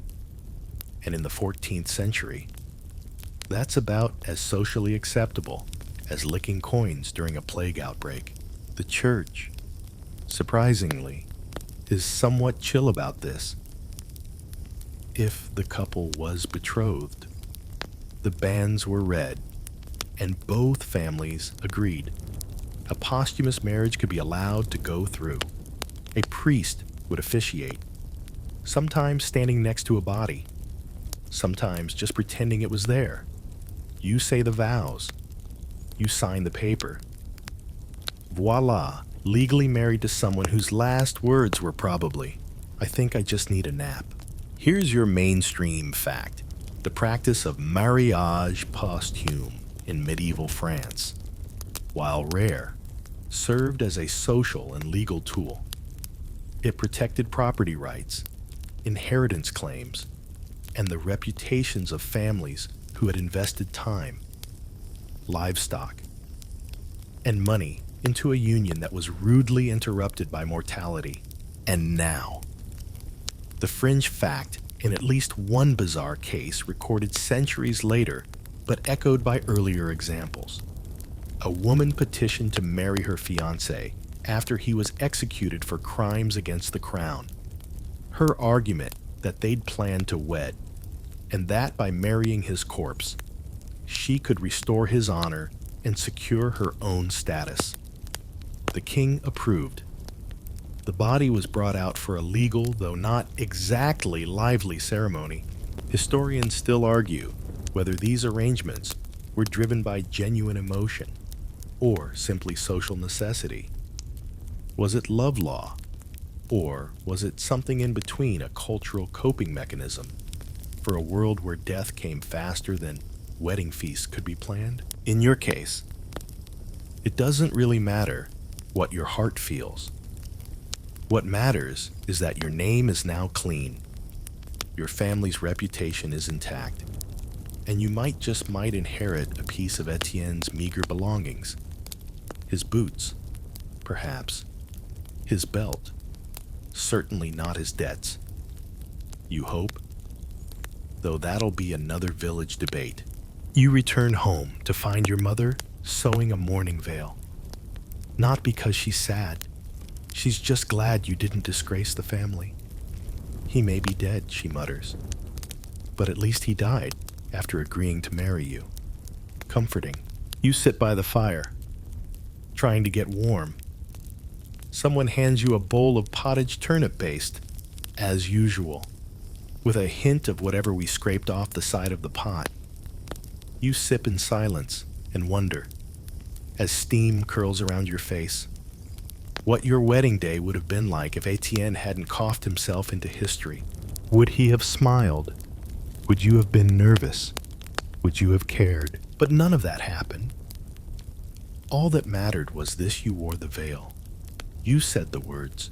And in the 14th century, that's about as socially acceptable as licking coins during a plague outbreak. The church, surprisingly, is somewhat chill about this. If the couple was betrothed, the banns were read, and both families agreed. A posthumous marriage could be allowed to go through. A priest would officiate, sometimes standing next to a body, sometimes just pretending it was there. You say the vows. You sign the paper. Voila, legally married to someone whose last words were probably, "I think I just need a nap." Here's your mainstream fact. The practice of mariage posthume in medieval France, while rare, served as a social and legal tool. It protected property rights, inheritance claims, and the reputations of families who had invested time, livestock, and money into a union that was rudely interrupted by mortality. And now, the fringe fact in at least one bizarre case recorded centuries later, but echoed by earlier examples. A woman petitioned to marry her fiancé after he was executed for crimes against the crown. Her argument that they'd planned to wed, and that by marrying his corpse, she could restore his honor and secure her own status. The king approved. The body was brought out for a legal, though not exactly lively ceremony. Historians still argue whether these arrangements were driven by genuine emotion or simply social necessity. Was it love law, or was it something in between, a cultural coping mechanism for a world where death came faster than wedding feasts could be planned? In your case, it doesn't really matter what your heart feels. What matters is that your name is now clean, your family's reputation is intact, and you might inherit a piece of Etienne's meager belongings. His boots, perhaps. His belt. Certainly not his debts. You hope? Though that'll be another village debate. You return home to find your mother sewing a mourning veil. Not because she's sad. She's just glad you didn't disgrace the family. He may be dead, she mutters. But at least he died after agreeing to marry you. Comforting. You sit by the fire, trying to get warm. Someone hands you a bowl of pottage turnip paste, as usual, with a hint of whatever we scraped off the side of the pot. You sip in silence and wonder, as steam curls around your face, what your wedding day would have been like if Etienne hadn't coughed himself into history. Would he have smiled? Would you have been nervous? Would you have cared? But none of that happened. All that mattered was this: you wore the veil. You said the words.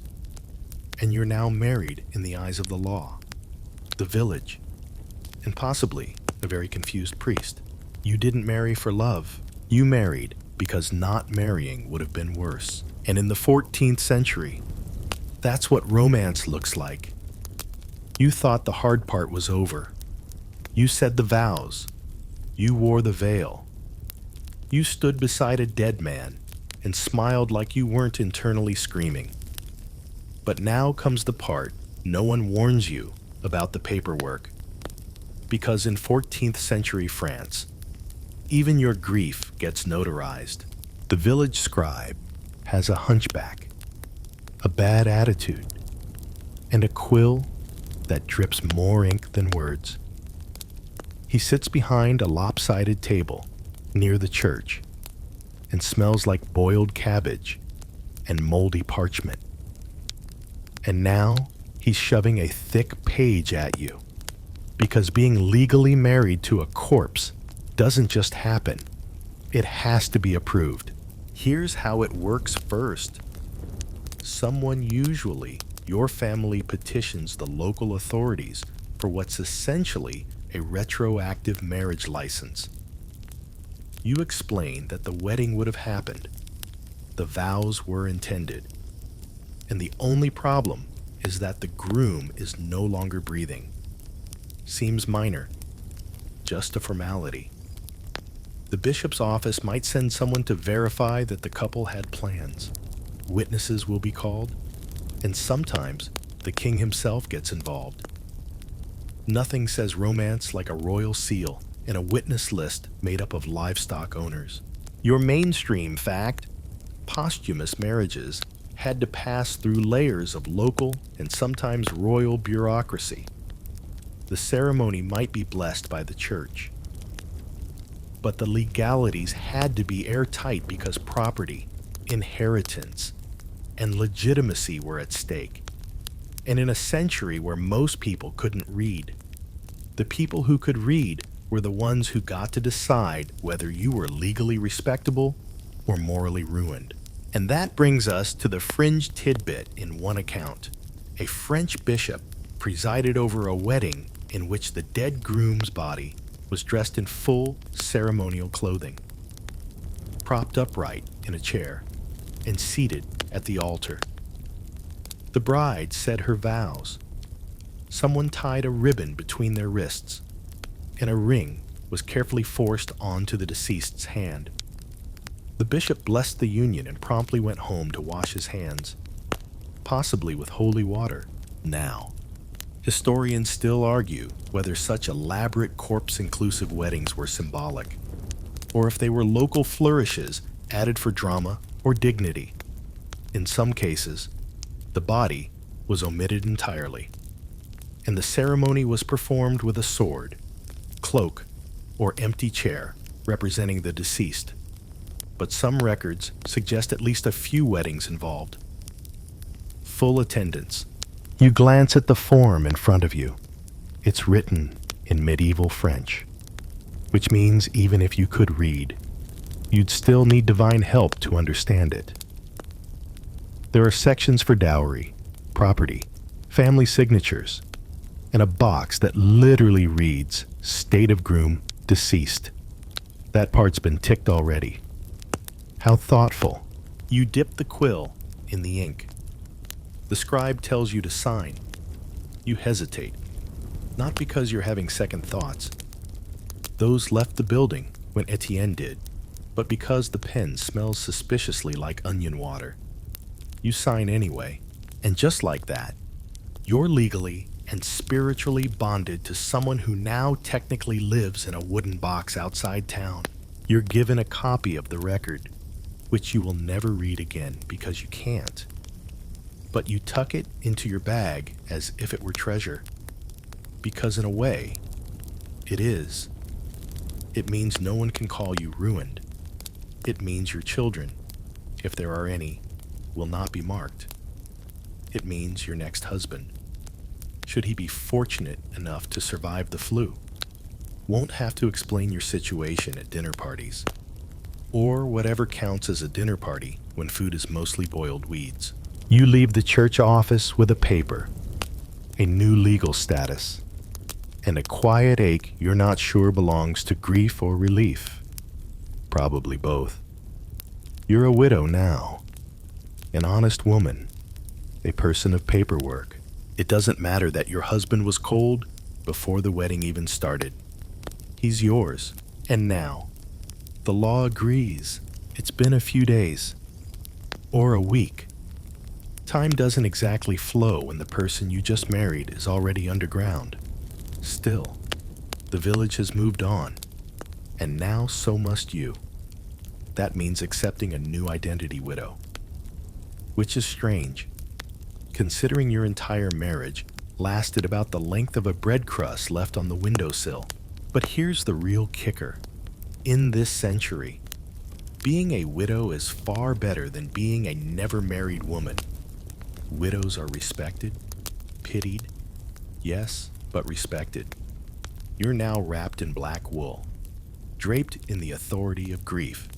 And you're now married in the eyes of the law, the village, and possibly a very confused priest. You didn't marry for love. You married because not marrying would have been worse. And in the 14th century, that's what romance looks like. You thought the hard part was over. You said the vows. You wore the veil. You stood beside a dead man and smiled like you weren't internally screaming. But now comes the part no one warns you about: the paperwork. Because in 14th century France, even your grief gets notarized. The village scribe has a hunchback, a bad attitude, and a quill that drips more ink than words. He sits behind a lopsided table near the church and smells like boiled cabbage and moldy parchment. And now he's shoving a thick page at you, because being legally married to a corpse doesn't just happen. It has to be approved. Here's how it works first. Someone, usually your family, petitions the local authorities for what's essentially a retroactive marriage license. You explain that the wedding would have happened, the vows were intended, and the only problem is that the groom is no longer breathing. Seems minor, just a formality. The bishop's office might send someone to verify that the couple had plans. Witnesses will be called, and sometimes the king himself gets involved. Nothing says romance like a royal seal and a witness list made up of livestock owners. Your mainstream fact: posthumous marriages had to pass through layers of local and sometimes royal bureaucracy. The ceremony might be blessed by the church, but the legalities had to be airtight because property, inheritance, and legitimacy were at stake. And in a century where most people couldn't read, the people who could read were the ones who got to decide whether you were legally respectable or morally ruined. And that brings us to the fringe tidbit in one account. A French bishop presided over a wedding in which the dead groom's body was dressed in full ceremonial clothing, propped upright in a chair, and seated at the altar. The bride said her vows. Someone tied a ribbon between their wrists, and a ring was carefully forced onto the deceased's hand. The bishop blessed the union and promptly went home to wash his hands, possibly with holy water. Now, historians still argue whether such elaborate corpse-inclusive weddings were symbolic, or if they were local flourishes added for drama or dignity. In some cases, the body was omitted entirely, and the ceremony was performed with a sword, cloak, or empty chair representing the deceased. But some records suggest at least a few weddings involved. Full attendance. You glance at the form in front of you. It's written in medieval French, which means even if you could read, you'd still need divine help to understand it. There are sections for dowry, property, family signatures, and a box that literally reads, "State of groom, deceased." That part's been ticked already. How thoughtful. You dip the quill in the ink. The scribe tells you to sign. You hesitate, not because you're having second thoughts. Those left the building when Etienne did, but because the pen smells suspiciously like onion water. You sign anyway, and just like that, you're legally and spiritually bonded to someone who now technically lives in a wooden box outside town. You're given a copy of the record, which you will never read again because you can't. But you tuck it into your bag as if it were treasure, because in a way, it is. It means no one can call you ruined. It means your children, if there are any, will not be marked. It means your next husband, should he be fortunate enough to survive the flu, won't have to explain your situation at dinner parties, or whatever counts as a dinner party when food is mostly boiled weeds. You leave the church office with a paper, a new legal status, and a quiet ache you're not sure belongs to grief or relief. Probably both. You're a widow now, an honest woman, a person of paperwork. It doesn't matter that your husband was cold before the wedding even started. He's yours, and now, the law agrees. It's been a few days, or a week. Time doesn't exactly flow when the person you just married is already underground. Still, the village has moved on, and now so must you. That means accepting a new identity, widow. Which is strange, considering your entire marriage lasted about the length of a bread crust left on the windowsill. But here's the real kicker. In this century, being a widow is far better than being a never-married woman. Widows are respected, pitied, yes, but respected. You're now wrapped in black wool, draped in the authority of grief,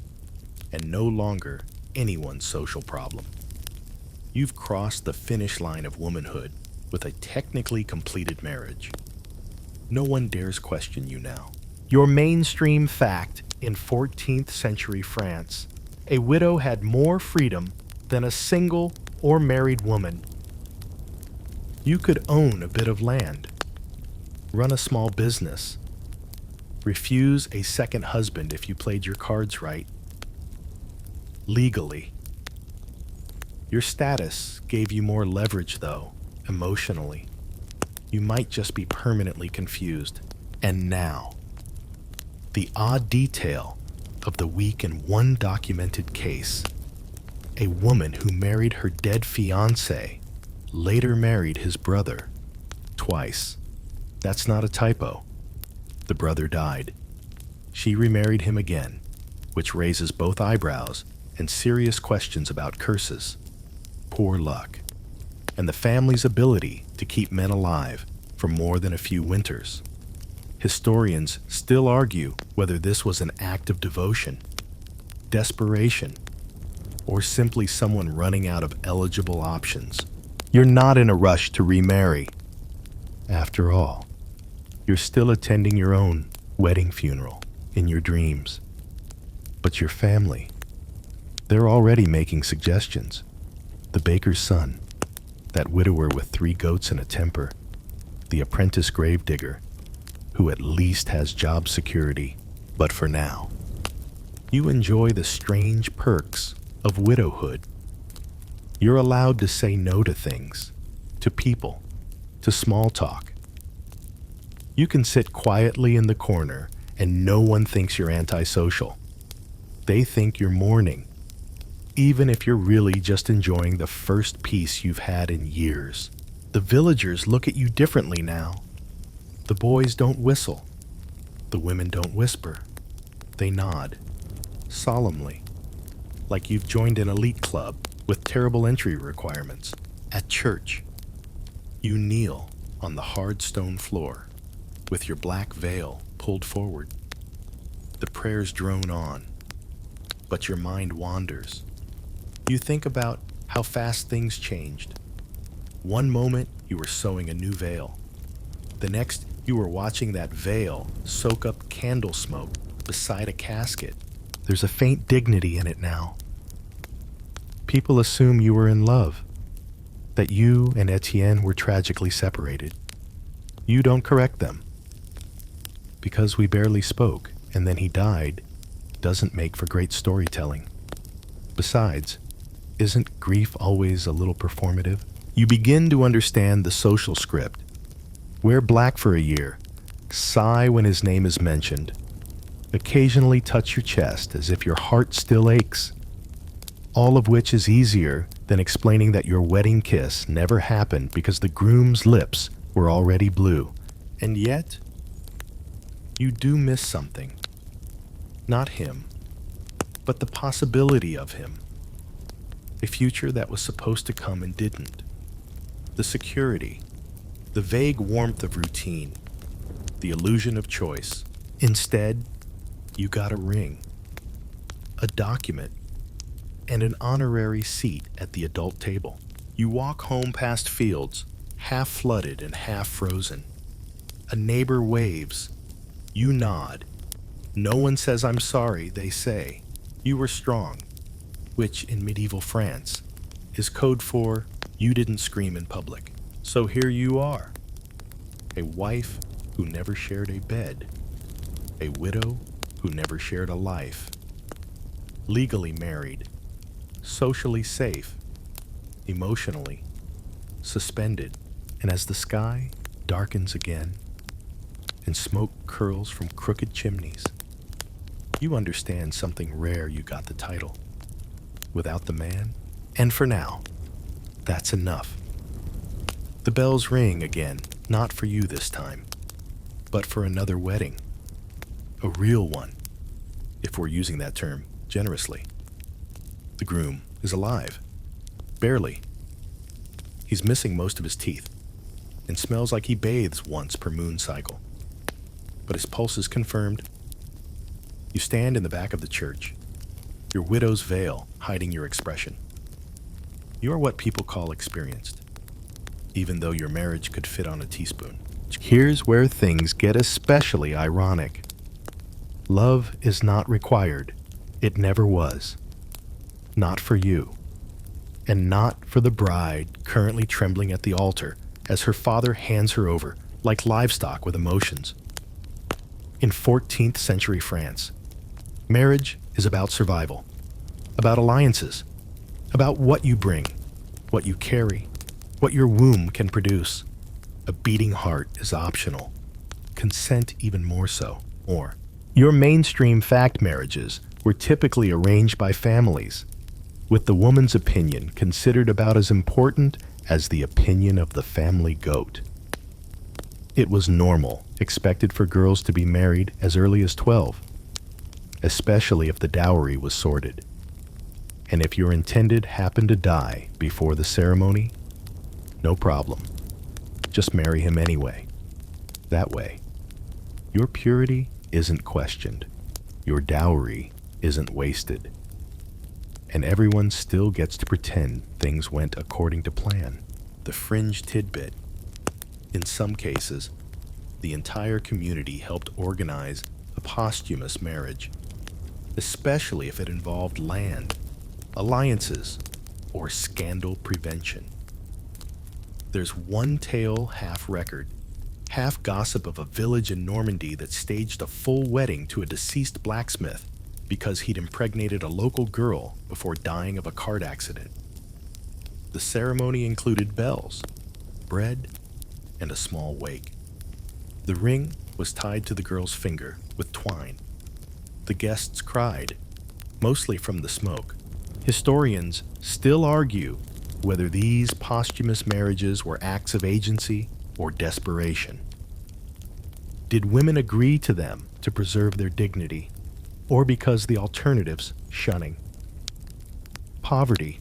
and no longer anyone's social problem. You've crossed the finish line of womanhood with a technically completed marriage. No one dares question you now. Your mainstream fact in 14th century France, a widow had more freedom than a single or married woman. You could own a bit of land, run a small business, refuse a second husband if you played your cards right. Legally. Your status gave you more leverage, though, emotionally. You might just be permanently confused. And now, the odd detail of the week in one documented case. A woman who married her dead fiancé later married his brother twice. That's not a typo. The brother died. She remarried him again, which raises both eyebrows and serious questions about curses, poor luck, and the family's ability to keep men alive for more than a few winters. Historians still argue whether this was an act of devotion, desperation, or simply someone running out of eligible options. You're not in a rush to remarry. After all, you're still attending your own wedding funeral in your dreams. But your family, they're already making suggestions. The baker's son, that widower with 3 goats and a temper, the apprentice gravedigger, who at least has job security, but for now. You enjoy the strange perks of widowhood. You're allowed to say no to things, to people, to small talk. You can sit quietly in the corner and no one thinks you're antisocial. They think you're mourning, even if you're really just enjoying the first peace you've had in years. The villagers look at you differently now. The boys don't whistle. The women don't whisper. They nod, solemnly, like you've joined an elite club with terrible entry requirements. At church, you kneel on the hard stone floor with your black veil pulled forward. The prayers drone on, but your mind wanders. You think about how fast things changed, One moment, you were sewing a new veil. The next, you were watching that veil soak up candle smoke beside a casket. There's a faint dignity in it now. People assume you were in love, that you and Etienne were tragically separated. You don't correct them. Because we barely spoke and then he died doesn't make for great storytelling. Besides, isn't grief always a little performative? You begin to understand the social script. Wear black for a year, sigh when his name is mentioned, occasionally touch your chest as if your heart still aches, all of which is easier than explaining that your wedding kiss never happened because the groom's lips were already blue. And yet, you do miss something. Not him, but the possibility of him. A future that was supposed to come and didn't. The security, the vague warmth of routine, the illusion of choice. Instead, you got a ring, a document, and an honorary seat at the adult table. You walk home past fields, half flooded and half frozen. A neighbor waves. You nod. No one says I'm sorry, they say. You were strong, which in medieval France is code for you didn't scream in public. So here you are, a wife who never shared a bed, a widow who never shared a life, legally married, socially safe, emotionally suspended. And as the sky darkens again and smoke curls from crooked chimneys, you understand something rare. You got the title without the man, and for now, that's enough. The bells ring again, not for you this time, but for another wedding. A real one, if we're using that term generously. The groom is alive. Barely. He's missing most of his teeth and smells like he bathes once per moon cycle. But his pulse is confirmed. You stand in the back of the church, your widow's veil hiding your expression. You are what people call experienced, even though your marriage could fit on a teaspoon. Here's where things get especially ironic. Love is not required. It never was. Not for you. And not for the bride currently trembling at the altar as her father hands her over like livestock with emotions. In 14th century France, marriage is about survival, about alliances, about what you bring, what you carry, what your womb can produce. A beating heart is optional. Consent even more so. Or, your mainstream fact marriages were typically arranged by families, with the woman's opinion considered about as important as the opinion of the family goat. It was normal, expected for girls to be married as early as 12, especially if the dowry was sorted. And if your intended happened to die before the ceremony, no problem. Just marry him anyway. That way, your purity isn't questioned, your dowry isn't wasted, and everyone still gets to pretend things went according to plan. The fringe tidbit. In some cases, the entire community helped organize a posthumous marriage, especially if it involved land, alliances, or scandal prevention. There's one tale, half record, half gossip of a village in Normandy that staged a full wedding to a deceased blacksmith because he'd impregnated a local girl before dying of a cart accident. The ceremony included bells, bread, and a small wake. The ring was tied to the girl's finger with twine. The guests cried, mostly from the smoke. Historians still argue whether these posthumous marriages were acts of agency or desperation. Did women agree to them to preserve their dignity, or because the alternatives shunning? Poverty,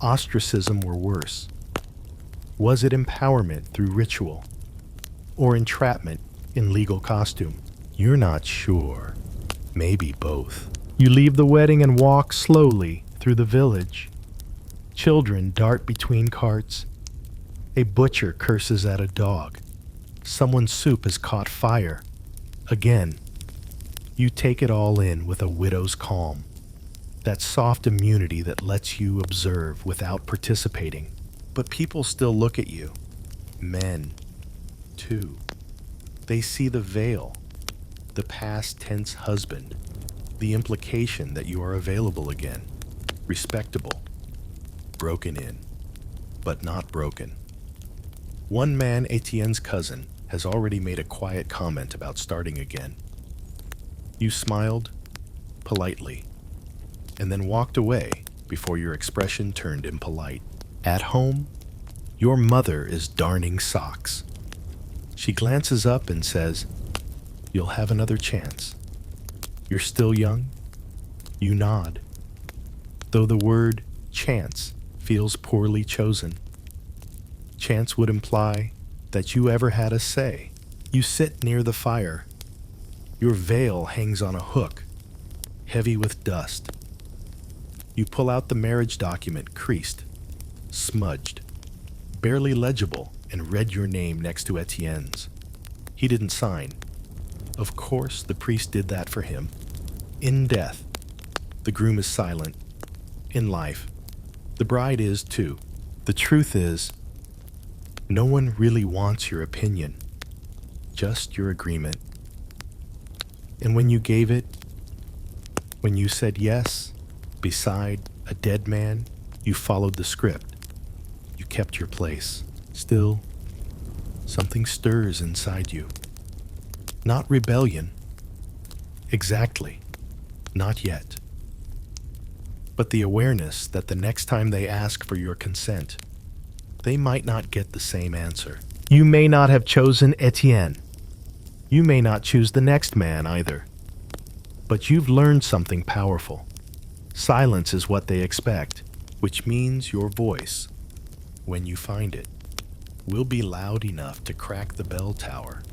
ostracism were worse. Was it empowerment through ritual, or entrapment in legal costume? You're not sure. Maybe both. You leave the wedding and walk slowly through the village. Children dart between carts. A butcher curses at a dog. Someone's soup has caught fire. Again, you take it all in with a widow's calm. That soft immunity that lets you observe without participating. But people still look at you. Men, too. They see the veil, the past tense husband, the implication that you are available again, respectable, broken in, but not broken. One man, Etienne's cousin, has already made a quiet comment about starting again. You smiled, politely, and then walked away before your expression turned impolite. At home, your mother is darning socks. She glances up and says, "You'll have another chance. You're still young?" You nod, though the word chance feels poorly chosen. Chance would imply that you ever had a say. You sit near the fire. Your veil hangs on a hook, heavy with dust. You pull out the marriage document, creased, smudged, barely legible, and read your name next to Etienne's. He didn't sign. Of course, the priest did that for him. In death, the groom is silent. In life, the bride is too. The truth is, no one really wants your opinion, just your agreement. And when you gave it, when you said yes, beside a dead man, you followed the script. You kept your place. Still, something stirs inside you. Not rebellion. Exactly. Not yet. But the awareness that the next time they ask for your consent, they might not get the same answer. You may not have chosen Etienne. You may not choose the next man either. But you've learned something powerful. Silence is what they expect, which means your voice, when you find it, will be loud enough to crack the bell tower.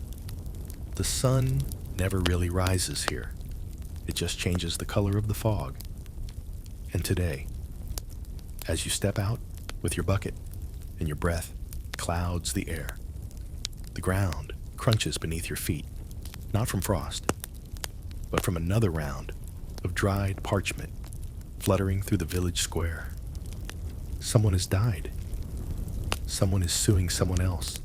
The sun never really rises here. It just changes the color of the fog. And today, as you step out with your bucket and your breath clouds the air, the ground crunches beneath your feet, not from frost, but from another round of dried parchment fluttering through the village square. Someone has died. Someone is suing someone else.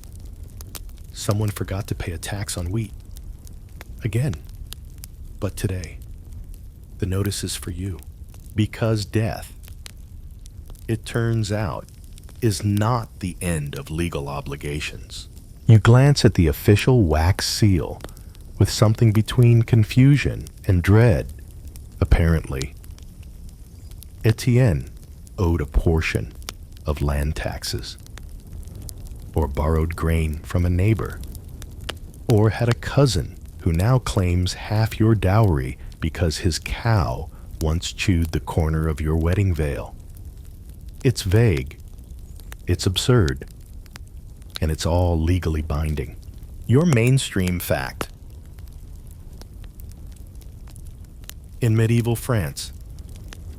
Someone forgot to pay a tax on wheat. Again. But today, the notice is for you. Because death, it turns out, is not the end of legal obligations. You glance at the official wax seal with something between confusion and dread, apparently. Etienne owed a portion of land taxes, or borrowed grain from a neighbor, or had a cousin who now claims half your dowry because his cow once chewed the corner of your wedding veil. It's vague, it's absurd, and it's all legally binding. Your mainstream fact. In medieval France,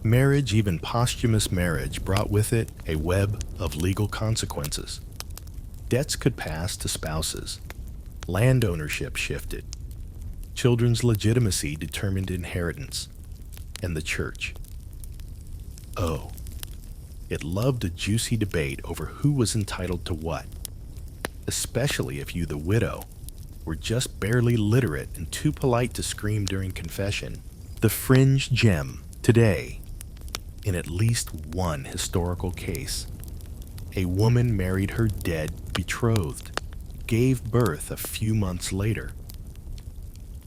marriage, even posthumous marriage, brought with it a web of legal consequences. Debts could pass to spouses. Land ownership shifted. Children's legitimacy determined inheritance. And the church. Oh, it loved a juicy debate over who was entitled to what, especially if you, the widow, were just barely literate and too polite to scream during confession. The fringe gem today, in at least one historical case, a woman married her dead betrothed, gave birth a few months later,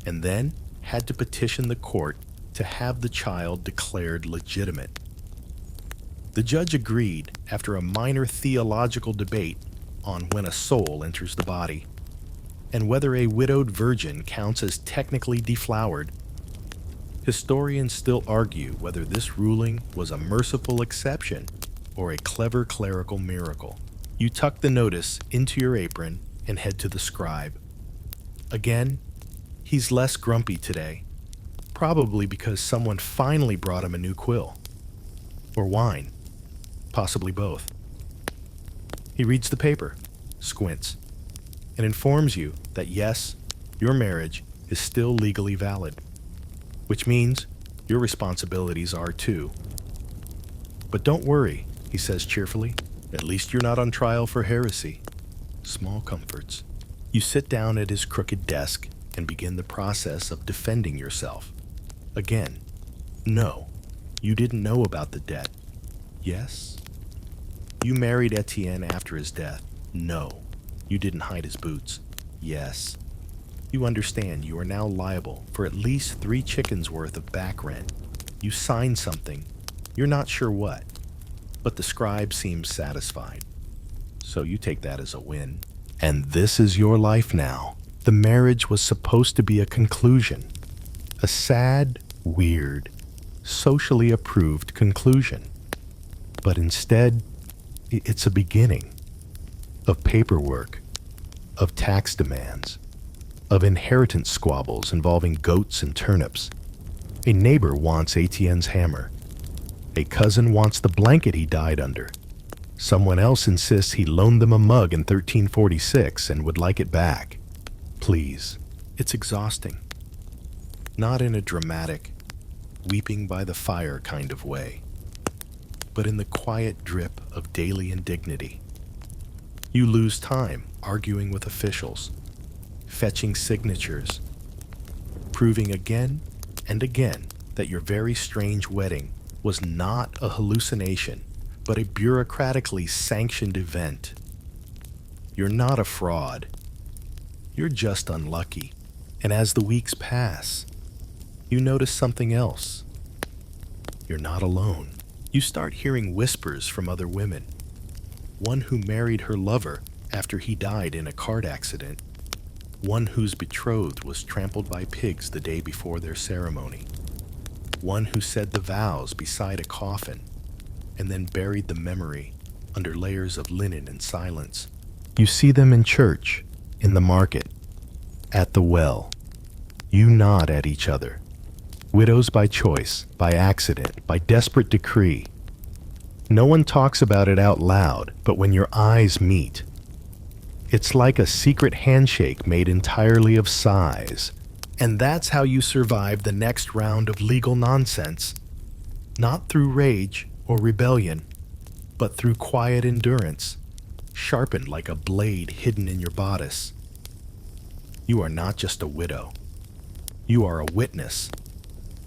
and then had to petition the court to have the child declared legitimate. The judge agreed after a minor theological debate on when a soul enters the body, and whether a widowed virgin counts as technically deflowered. Historians still argue whether this ruling was a merciful exception or a clever clerical miracle. You tuck the notice into your apron and head to the scribe. Again, he's less grumpy today, probably because someone finally brought him a new quill. Or wine. possibly both. He reads the paper, squints, and informs you that yes, your marriage is still legally valid, which means your responsibilities are too. But don't worry, he says cheerfully, at least you're not on trial for heresy. Small comforts. You sit down at his crooked desk and begin the process of defending yourself. Again, no, you didn't know about the debt. Yes, you married Etienne after his death. No, you didn't hide his boots. Yes, you understand you are now liable for at least 3 chickens worth of back rent. You signed something, you're not sure what, but the scribe seems satisfied. So you take that as a win. And this is your life now. The marriage was supposed to be a conclusion. A sad, weird, socially approved conclusion. But instead, it's a beginning of paperwork, of tax demands, of inheritance squabbles involving goats and turnips. A neighbor wants Etienne's hammer. A cousin wants the blanket he died under. Someone else insists he loaned them a mug in 1346 and would like it back. Please, it's exhausting. Not in a dramatic, weeping by the fire kind of way, but in the quiet drip of daily indignity. You lose time arguing with officials, fetching signatures, proving again and again that your very strange wedding was not a hallucination, but a bureaucratically sanctioned event. You're not a fraud. You're just unlucky. And as the weeks pass, you notice something else. You're not alone. You start hearing whispers from other women. One who married her lover after he died in a car accident. One whose betrothed was trampled by pigs the day before their ceremony. One who said the vows beside a coffin and then buried the memory under layers of linen in silence. You see them in church, in the market, at the well. You nod at each other. Widows by choice, by accident, by desperate decree. No one talks about it out loud, but when your eyes meet, it's like a secret handshake made entirely of sighs. And that's how you survive the next round of legal nonsense. Not through rage or rebellion, but through quiet endurance, sharpened like a blade hidden in your bodice. You are not just a widow. You are a witness,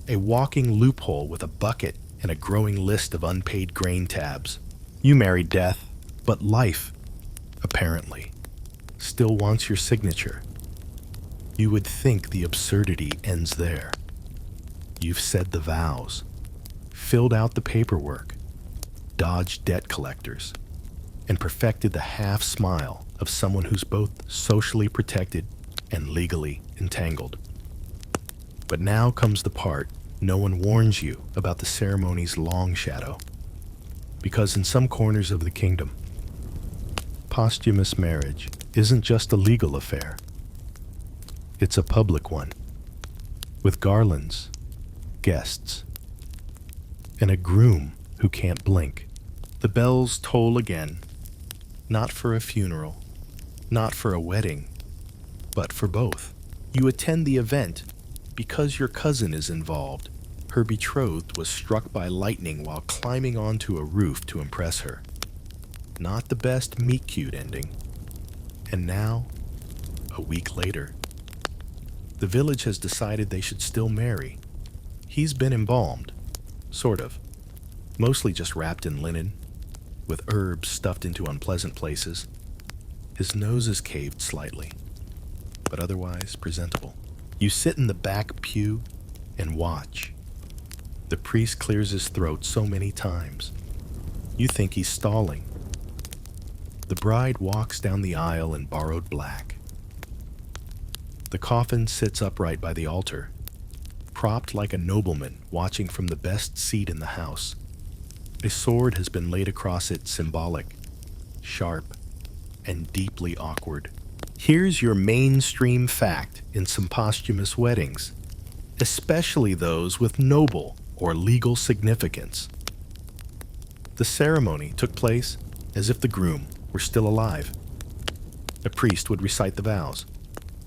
a walking loophole with a bucket and a growing list of unpaid grain tabs. You married death, but life, apparently, still wants your signature. You would think the absurdity ends there. You've said the vows, filled out the paperwork, dodged debt collectors, and perfected the half smile of someone who's both socially protected and legally entangled. But now comes the part no one warns you about the ceremony's long shadow. Because in some corners of the kingdom, posthumous marriage isn't just a legal affair. It's a public one, with garlands, guests, and a groom who can't blink. The bells toll again, not for a funeral, not for a wedding, but for both. You attend the event because your cousin is involved. Her betrothed was struck by lightning while climbing onto a roof to impress her. Not the best meet-cute ending. And now, a week later, the village has decided they should still marry. He's been embalmed, sort of. Mostly just wrapped in linen, with herbs stuffed into unpleasant places. His nose is caved slightly, but otherwise presentable. You sit in the back pew and watch. The priest clears his throat so many times. You think he's stalling. The bride walks down the aisle in borrowed black. The coffin sits upright by the altar, propped like a nobleman watching from the best seat in the house. A sword has been laid across it, symbolic, sharp, and deeply awkward. Here's your mainstream fact in some posthumous weddings, especially those with noble or legal significance. The ceremony took place as if the groom were still alive. A priest would recite the vows,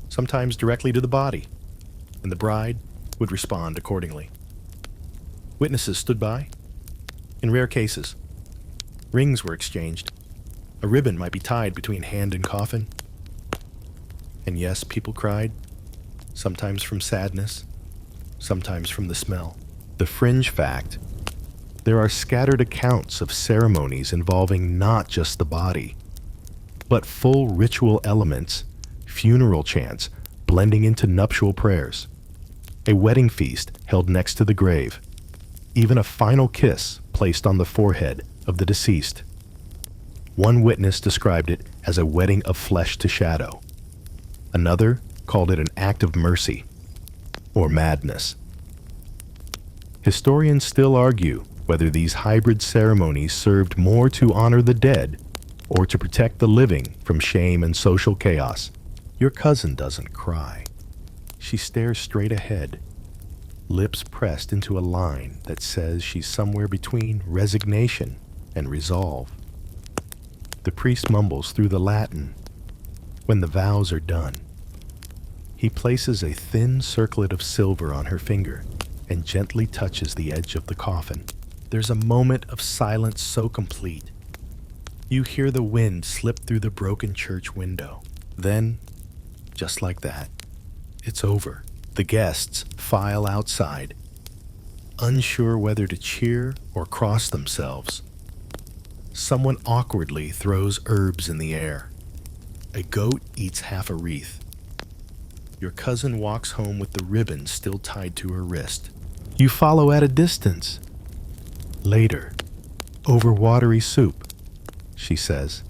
sometimes directly to the body, and the bride would respond accordingly. Witnesses stood by. In rare cases, rings were exchanged. A ribbon might be tied between hand and coffin. And yes, people cried, sometimes from sadness, sometimes from the smell. The fringe fact: there are scattered accounts of ceremonies involving not just the body, but full ritual elements, funeral chants blending into nuptial prayers, a wedding feast held next to the grave, even a final kiss placed on the forehead of the deceased. One witness described it as a wedding of flesh to shadow. Another called it an act of mercy or madness. Historians still argue whether these hybrid ceremonies served more to honor the dead or to protect the living from shame and social chaos. Your cousin doesn't cry. She stares straight ahead, lips pressed into a line that says she's somewhere between resignation and resolve. The priest mumbles through the Latin when the vows are done. He places a thin circlet of silver on her finger and gently touches the edge of the coffin. There's a moment of silence so complete. You hear the wind slip through the broken church window. Then, just like that, it's over. The guests file outside, unsure whether to cheer or cross themselves. Someone awkwardly throws herbs in the air. A goat eats half a wreath. Your cousin walks home with the ribbon still tied to her wrist. You follow at a distance. Later, over watery soup, she says.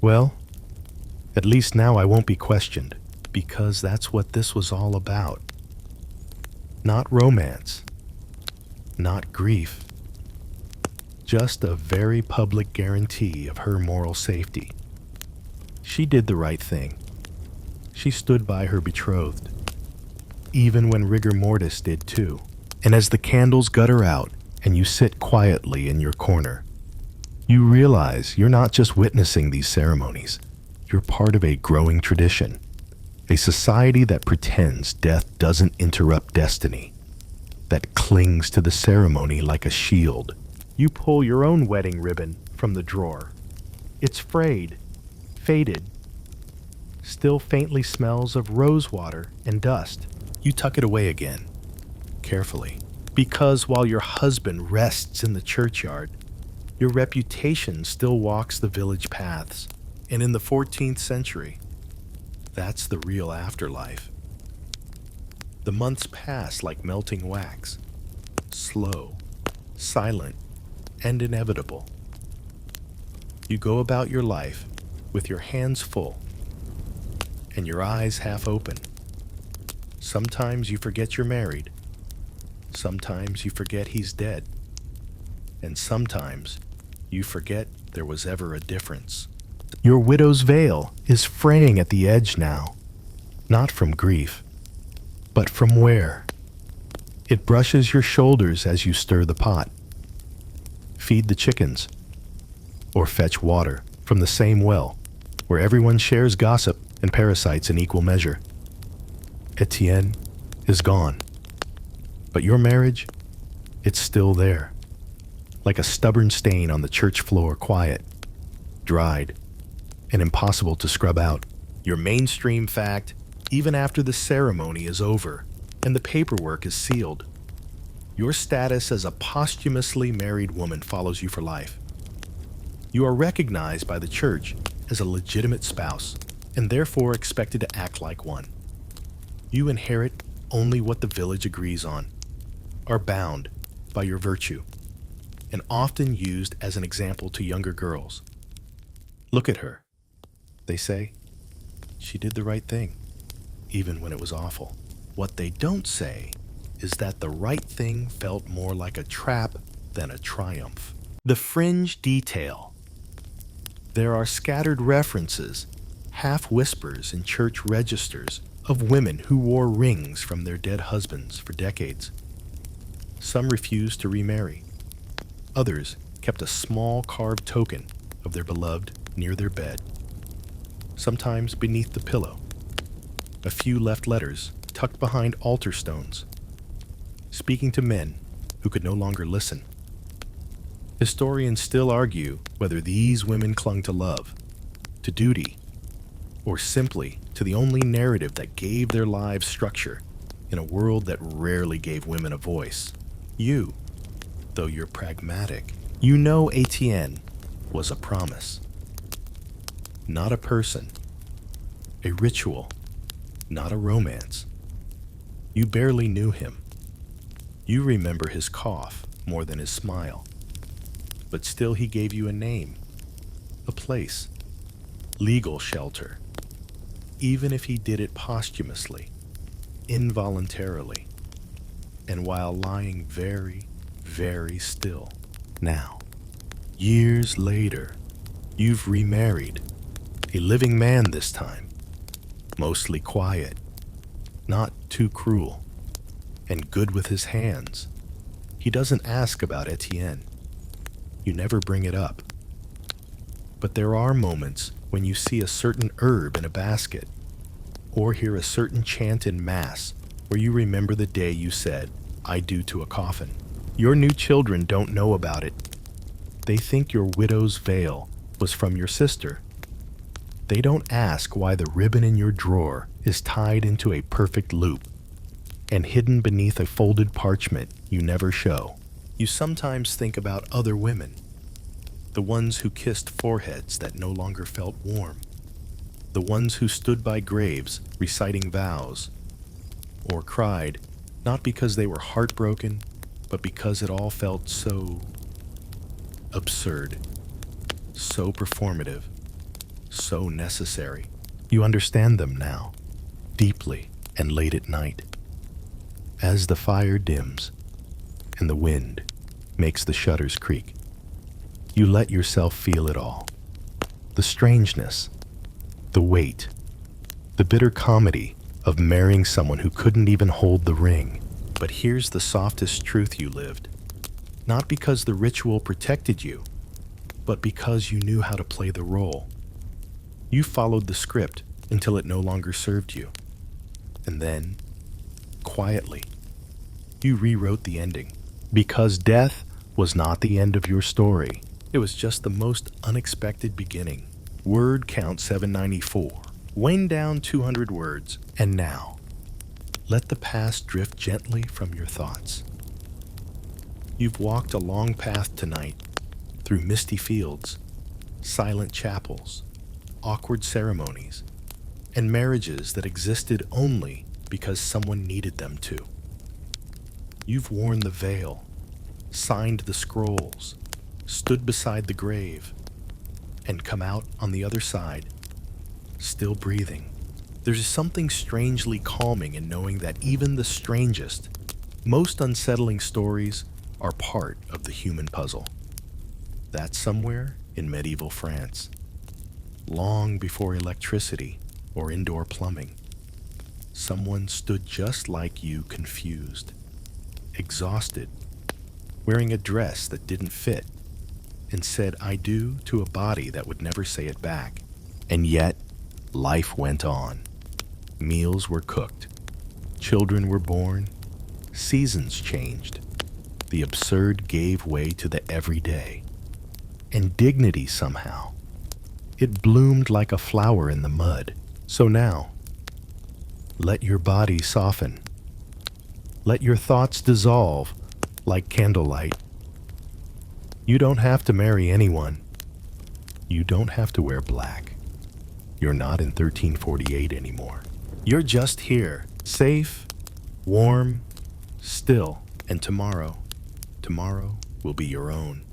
Well, at least now I won't be questioned, because that's what this was all about. Not romance, not grief, just a very public guarantee of her moral safety. She did the right thing. She stood by her betrothed, even when rigor mortis did too. And as the candles gutter out and you sit quietly in your corner, you realize you're not just witnessing these ceremonies. You're part of a growing tradition, a society that pretends death doesn't interrupt destiny, that clings to the ceremony like a shield. You pull your own wedding ribbon from the drawer. It's frayed, faded, still faintly smells of rose water and dust. You tuck it away again, carefully, because while your husband rests in the churchyard, your reputation still walks the village paths. And in the 14th century, that's the real afterlife. The months pass like melting wax, slow, silent, and inevitable. You go about your life with your hands full and your eyes half open. Sometimes you forget you're married. Sometimes you forget he's dead. And sometimes you forget there was ever a difference. Your widow's veil is fraying at the edge now, not from grief, but from wear. It brushes your shoulders as you stir the pot, feed the chickens, or fetch water from the same well where everyone shares gossip and parasites in equal measure. Etienne is gone, but your marriage, it's still there, like a stubborn stain on the church floor, quiet, dried, and impossible to scrub out. Your mainstream fact, even after the ceremony is over and the paperwork is sealed, your status as a posthumously married woman follows you for life. You are recognized by the church as a legitimate spouse and therefore expected to act like one. You inherit only what the village agrees on, are bound by your virtue, and often used as an example to younger girls. Look at her, they say. She did the right thing, even when it was awful. What they don't say is that the right thing felt more like a trap than a triumph. The fringe detail. There are scattered references, half whispers in church registers, of women who wore rings from their dead husbands for decades. Some refused to remarry. Others kept a small carved token of their beloved near their bed, sometimes beneath the pillow. A few left letters tucked behind altar stones, speaking to men who could no longer listen. Historians still argue whether these women clung to love, to duty, or simply to the only narrative that gave their lives structure in a world that rarely gave women a voice. You, though you're pragmatic, you know Etienne was a promise. Not a person, a ritual, not a romance. You barely knew him. You remember his cough more than his smile. But still he gave you a name, a place, legal shelter, even if he did it posthumously, involuntarily, and while lying very, very still. Now, years later, you've remarried, a living man this time, mostly quiet, not too cruel, and good with his hands. He doesn't ask about Etienne. You never bring it up. But there are moments when you see a certain herb in a basket, or hear a certain chant in Mass, where you remember the day you said, "I do" to a coffin. Your new children don't know about it. They think your widow's veil was from your sister. They don't ask why the ribbon in your drawer is tied into a perfect loop and hidden beneath a folded parchment you never show. You sometimes think about other women, the ones who kissed foreheads that no longer felt warm, the ones who stood by graves reciting vows, or cried, not because they were heartbroken, but because it all felt so absurd, so performative, so necessary. You understand them now, deeply and late at night. As the fire dims and the wind makes the shutters creak, you let yourself feel it all. The strangeness, the weight, the bitter comedy of marrying someone who couldn't even hold the ring. But here's the softest truth you lived. Not because the ritual protected you, but because you knew how to play the role. You followed the script until it no longer served you. And then, quietly, you rewrote the ending. Because death was not the end of your story. It was just the most unexpected beginning. Word count 794. Wind down 200 words. And now, let the past drift gently from your thoughts. You've walked a long path tonight, through misty fields, silent chapels, awkward ceremonies, and marriages that existed only because someone needed them to. You've worn the veil, signed the scrolls, stood beside the grave, and come out on the other side, still breathing. There's something strangely calming in knowing that even the strangest, most unsettling stories are part of the human puzzle. That's somewhere in medieval France, long before electricity or indoor plumbing. Someone stood just like you, confused, exhausted, wearing a dress that didn't fit, and said "I do" to a body that would never say it back. And yet, life went on. Meals were cooked. Children were born. Seasons changed. The absurd gave way to the everyday. And dignity somehow. It bloomed like a flower in the mud. So now, let your body soften. Let your thoughts dissolve like candlelight. You don't have to marry anyone. You don't have to wear black. You're not in 1348 anymore. You're just here, safe, warm, still, and tomorrow will be your own.